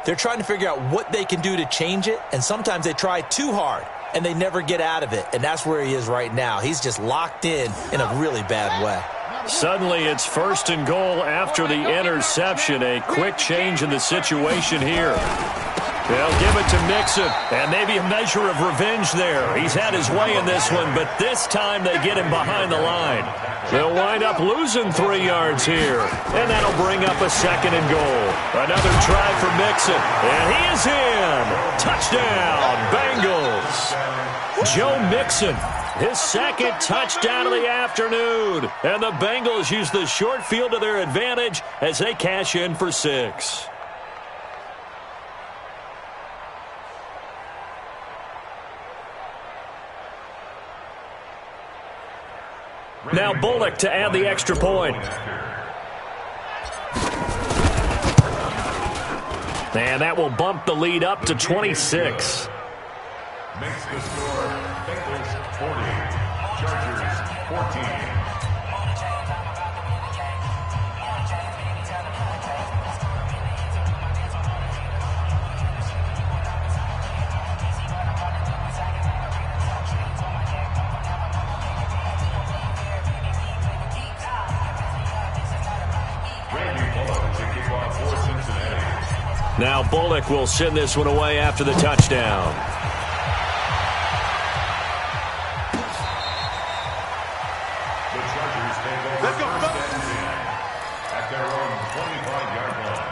they're trying to figure out what they can do to change it, and sometimes they try too hard, and they never get out of it. And that's where he is right now. He's just locked in a really bad way. Suddenly it's 1st and goal after the interception. A quick change in the situation here. They'll give it to Mixon, and maybe a measure of revenge there. He's had his way in this one, but this time they get him behind the line. They'll wind up losing 3 yards here, and that'll bring up a 2nd and goal. Another try for Mixon, and he is in. Touchdown, Bengals. Joe Mixon. His 2nd touchdown of the afternoon. And the Bengals use the short field to their advantage as they cash in for 6. Now Bullock to add the extra point. And that will bump the lead up to 26. Makes the score Bengals 40, Chargers 14. Now Bullock will send this one away after the touchdown. Let's go, at their own 25-yard line.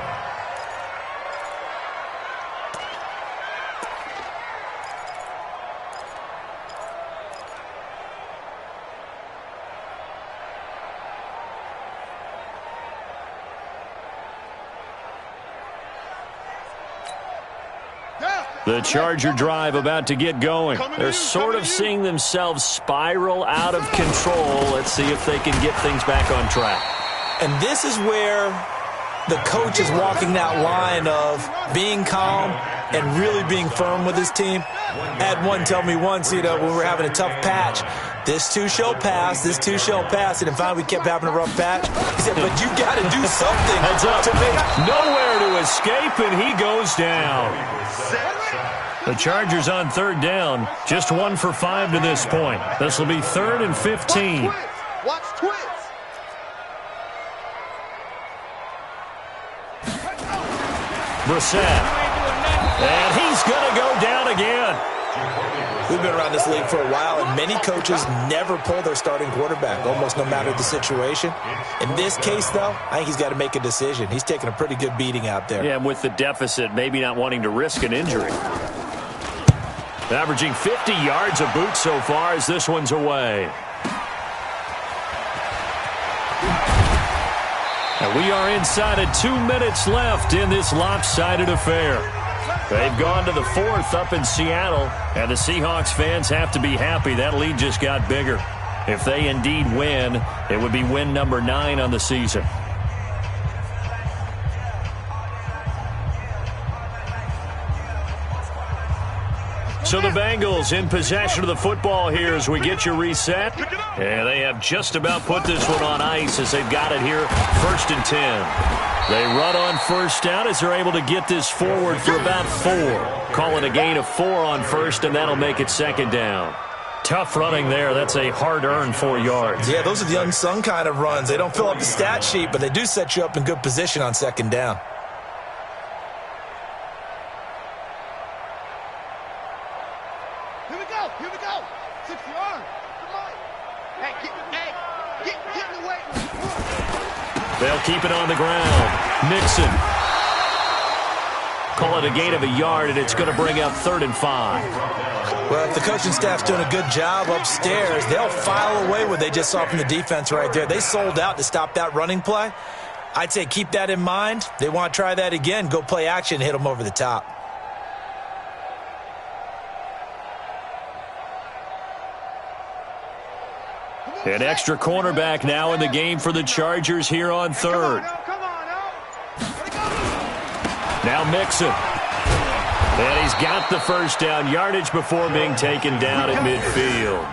The Charger drive about to get going. They're sort of seeing themselves spiral out of control. Let's see if they can get things back on track. And this is where the coach is walking that line of being calm and really being firm with his team. I had one tell me once, when we were having a tough patch, This too shall pass. This too shall pass. And finally, we kept having a rough patch. He said, but you got to do something. Heads up. Nowhere to escape, and he goes down. The Chargers on third down. Just 1 for 5 to this point. This will be 3rd and 15. Watch twits. Brissett. And he's going to go down again. We've been around this league for a while, and many coaches never pull their starting quarterback, almost no matter the situation. In this case, though, I think he's got to make a decision. He's taking a pretty good beating out there. Yeah, and with the deficit, maybe not wanting to risk an injury. Averaging 50 yards a boot so far as this one's away. And we are inside of 2 minutes left in this lopsided affair. They've gone to the 4th up in Seattle, and the Seahawks fans have to be happy. That lead just got bigger. If they indeed win, it would be win number 9 on the season. So the Bengals in possession of the football here as we get you reset. And they have just about put this one on ice as they've got it here, 1st and 10. They run on first down as they're able to get this forward for about 4. Call it a gain of 4 on first, and that'll make it 2nd down. Tough running there. That's a hard-earned 4 yards. Yeah, those are the unsung kind of runs. They don't fill up the stat sheet, but they do set you up in good position on 2nd down. Here we go. Here we go. 60 yards. Come on. Hey, get in the way. They'll keep it on the ground. Mixon. Call it a gain of a yard, and it's going to bring up 3rd and 5. Well, if the coaching staff's doing a good job upstairs, they'll file away what they just saw from the defense right there. They sold out to stop that running play. I'd say keep that in mind. They want to try that again. Go play action and hit them over the top. An extra cornerback now in the game for the Chargers here on 3rd. Now Mixon. And he's got the first down yardage before being taken down at midfield.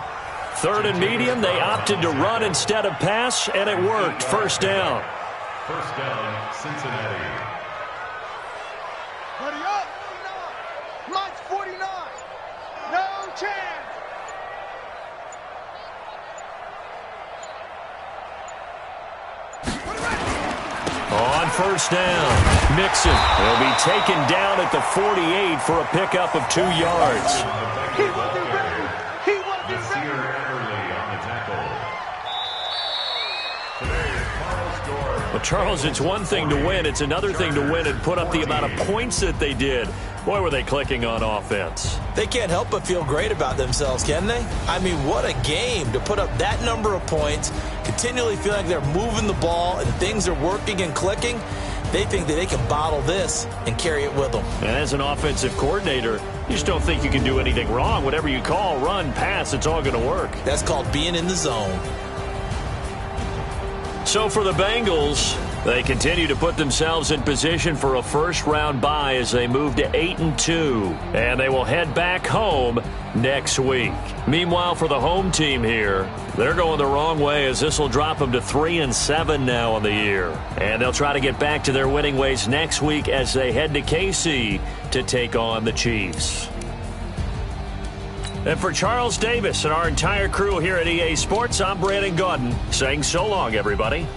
3rd and medium, they opted to run instead of pass, and it worked. 1st down. 1st down, Cincinnati. Hurry up. Mike's 49. No chance. On 1st down, Mixon will be taken down at the 48 for a pickup of 2 yards. He wasn't ready. He wasn't ready. Well, Charles, it's one thing to win. It's another thing to win and put up the amount of points that they did. Boy, were they clicking on offense. They can't help but feel great about themselves, can they? I mean, what a game to put up that number of points, continually feel like they're moving the ball and things are working and clicking. They think that they can bottle this and carry it with them. And as an offensive coordinator, you just don't think you can do anything wrong. Whatever you call, run, pass, it's all going to work. That's called being in the zone. So for the Bengals, they continue to put themselves in position for a first-round bye as they move to 8-2, and they will head back home next week. Meanwhile, for the home team here, they're going the wrong way as this will drop them to 3-7 now on the year. And they'll try to get back to their winning ways next week as they head to KC to take on the Chiefs. And for Charles Davis and our entire crew here at EA Sports, I'm Brandon Gaudin saying so long, everybody.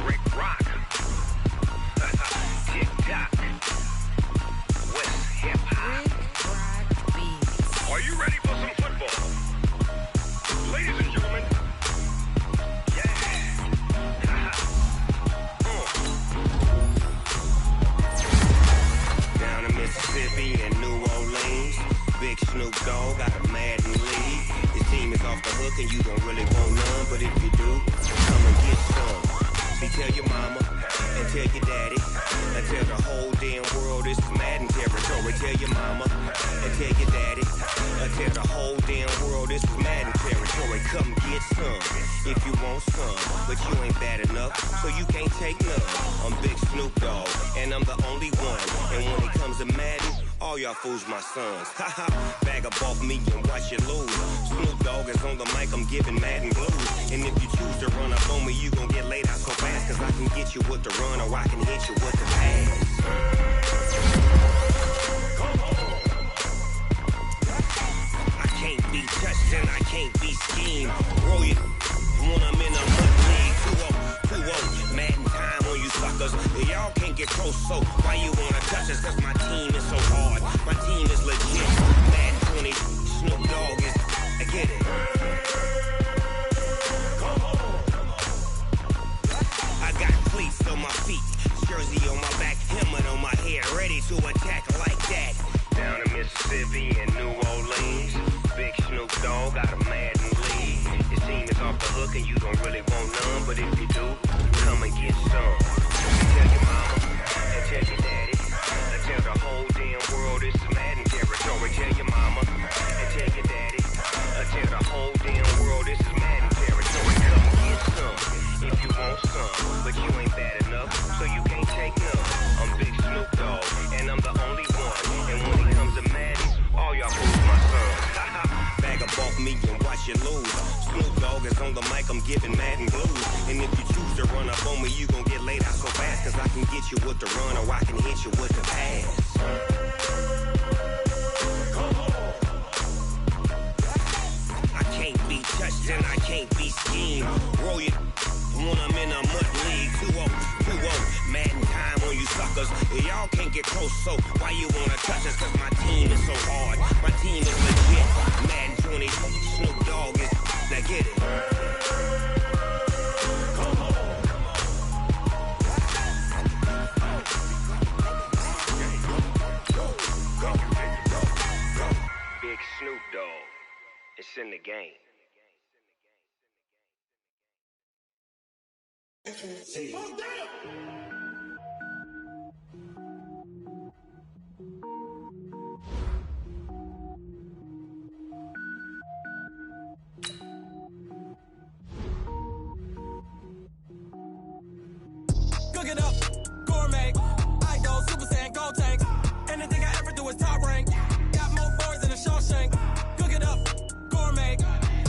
Rick Rock. TikTok. West Hip Hop. Are you ready for some football? Ladies and gentlemen. Yeah. Down in Mississippi and New Orleans, Big Snoop Dogg got a Madden league. His team is off the hook and you don't really want none, but if you do, come and get some. See, tell your mama and tell your daddy and tell the whole damn world it's Madden territory. Tell your mama and tell your daddy and tell the whole damn world it's Madden territory. Come get some if you want some, but you ain't bad enough, so you can't take none. I'm Big Snoop Dogg and I'm the only one, and when it comes to Madden, all y'all fools my sons. Haha, bag up off me and watch you lose. Snoop Dogg is on the mic, I'm giving Madden blues. And if you choose to run up on me, you gon' get laid out so fast, cause I can get you with the run or I can hit you with the pass. I can't be touched and I can't be schemed. Roll you when I'm in a mud league. 2-0, Madden time on you suckers. Y'all can't get close, so why you wanna touch us? Cause my team is so hard. My team is legit. Madden 20, Snoop Dogg is, I get it. I got cleats on my feet, jersey on my back, helmet on my head, ready to attack like that. Down in Mississippi and New Orleans, Big Snoop Dogg got a Madden league. His team is off the hook and you don't really want none, but if you do, come and get some. Tell your mama and tell your daddy and tell the whole damn world it's Madden territory. Tell your mama and tell your daddy and tell the whole damn world it's Madden territory. Come get some if you want some, but you ain't bad enough, so you can't take none. I'm Big Snoop Dogg and I'm the only one, and when it comes to Madden, all y'all fools my sons. Bag up off me and watch you lose. Snoop Dogg is on the mic, I'm giving Madden blues. And if you choose to run up on me, you gon' get laid out so fast, cause I can get you with the run or I can hit you with the pass. I can't be touched and I can't be schemed. Roll you when I'm in a mud league. 2-0, Madden time on you suckers. Y'all can't get close, so why you wanna touch us? Cause my team is so hard. My team is legit. Madden 20, Snoop Dogg is, now get it. Big Snoop Dogg, it's in the game. Cook it up, gourmet. I go Super Saiyan, gold tank. Anything I ever do is top rank. Got more boys than a Shawshank. Cook it up, gourmet.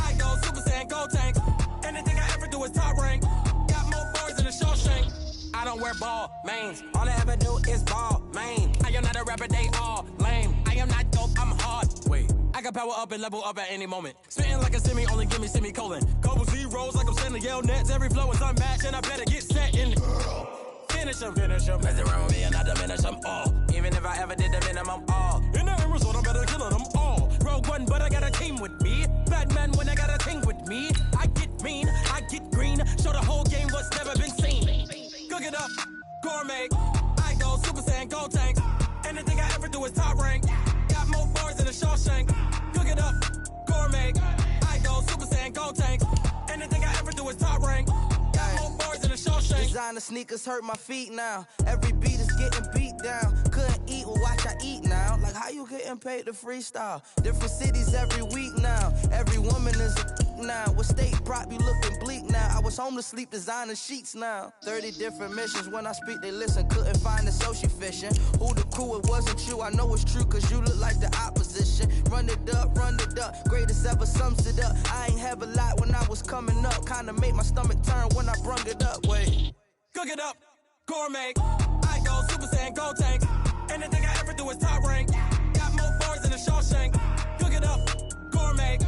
I go Super Saiyan, gold tank. Anything I ever do is top rank. Got more boys than a Shawshank. I don't wear ball mains. All I ever do is ball main. I am not a rapper, they all lame. I am not dope, I'm hard. Wait, I can power up and level up at any moment. Spitting like a semi, only give me semicolon. Couple zeros like I'm sending yell nets. Every flow is unmatched and I better get set in. Finish them. Mess around with me and I diminish them all. Even if I ever did the minimum all. In the end result, I'm better killing them all. Rogue One, but I got a team with me. Batman when I got a thing with me. I get mean, I get green. Show the whole game what's never been seen. Cook it up, gourmet. I go Super Saiyan, gold tank. Anything I ever do is top rank. Got more bars than a Shawshank. Cook it up, gourmet. I go Super Saiyan, gold tank. Anything I ever do is top rank. Got more bars than a Shawshank. Designer sneakers hurt my feet now. Every beat is getting beat down. Couldn't eat, well watch I eat now. Like how you getting paid to freestyle? Different cities every week now. Every woman is a now. With state prop, you looking bleak now. I was home to sleep, designer sheets now. 30 different missions. When I speak, they listen. Couldn't find it, so she fishing. Who the crew? It wasn't you. I know it's true, cause you look like the opposition. Run it up, greatest ever sums it up. I ain't have a lot when I was coming up. Kinda made my stomach turn when I brung it up. Wait. Cook it up, gourmet. I go Super Saiyan, gold tank. Anything I ever do is top rank. Got more bars than a Shawshank. Cook it up, gourmet.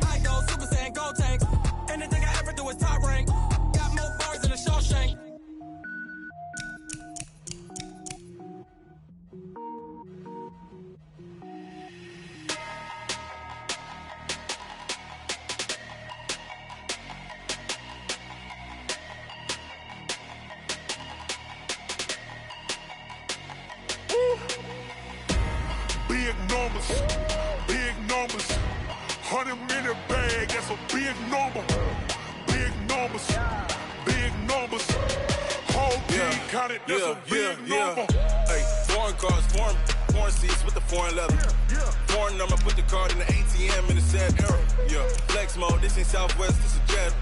I go Super Saiyan, gold tank. Anything I ever do is top rank. Got numbers. Big numbers. Whole team counted, that's a big number. Hey, foreign cars, foreign seats with the foreign leather. Foreign number, put the card in the ATM in the sad era. Yeah, flex mode, this ain't Southwest, this is jet.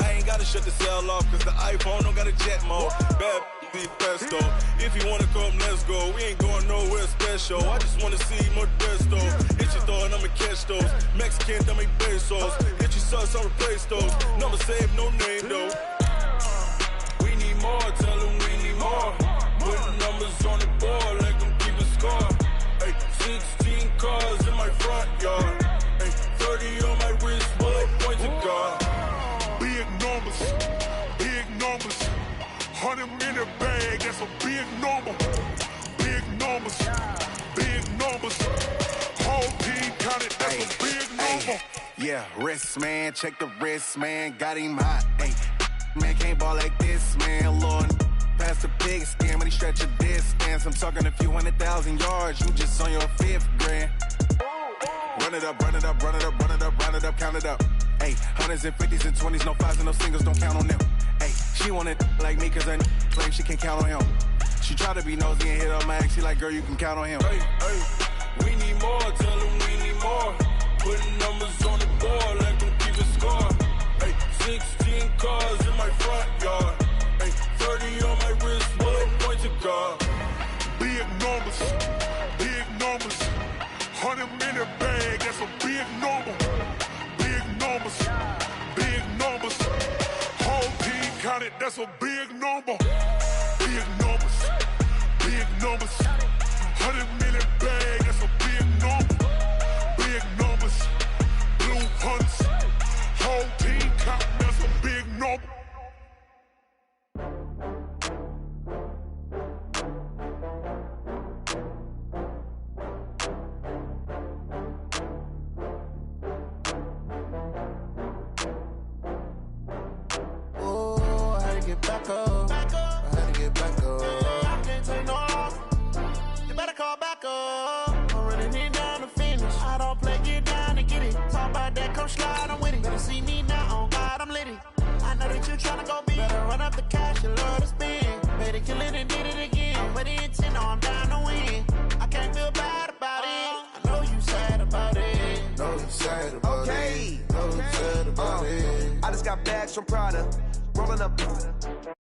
I ain't gotta shut the cell off, cause the iPhone don't got a jet mode. Bad be pesto. If you wanna come, let's go. We ain't going nowhere special. I just wanna see Modesto. Hit your thought, I'ma catch those. Mexican, that make pesos. Hit your sauce, I'll replace those. Number saved, no name though. We need more, tell them we need more. Putting numbers on the board, let them keep a score. Hey, 16 cars in my front yard. Hey, 30 on my wrist, bullet points of God. Big numbers, big numbers. 100 minute bag, that's a big number. Big numbers, big numbers. Whole team counted, that's a big number. Yeah, wrist man, check the wrist man, got him hot. Ay, man can't ball like this, man. Lord, past the big skin, when he stretch a distance. I'm talking a few 100,000 yards, you just on your 5th grand. Run it up, run it up, run it up, run it up, run it up, count it up. Ay, 100s and 50s and 20s, no 5s and no singles, don't count on them. Ay, she want it like me, cause her claim she can't count on him. She try to be nosy and hit on my ex, she like, girl, you can count on him. Hey, hey, we need more, tell them we need more. Putting numbers on the board, let them keep a score. Hey, 16 cars in my front yard. Hey, 30 on my wrist, bullet points of God. Big numbers, big numbers. 100 minute bag, that's a big number. Big numbers, big numbers. Whole team counted, that's a big number. Big numbers, big numbers. 100 minute bag, that's a big number. Big numbers, blue hunts. Whole team counting, that's a big number. Get back up. I had to get back up. I can't take no loss. You better call back up. I'm running it down to finish. I don't play, get down to get it. Talk about that, come slide, I'm with it. Better see me now, on God, I'm litty. I know that you tryna go big. Better run up the cash, you love to spend. Better kill it and did it again. I'm with the intent, no, I'm down to win. I can't feel bad about it. I know you sad about it. Know you sad about it. Know you sad about it. I just got bags from Prada. Rolling up.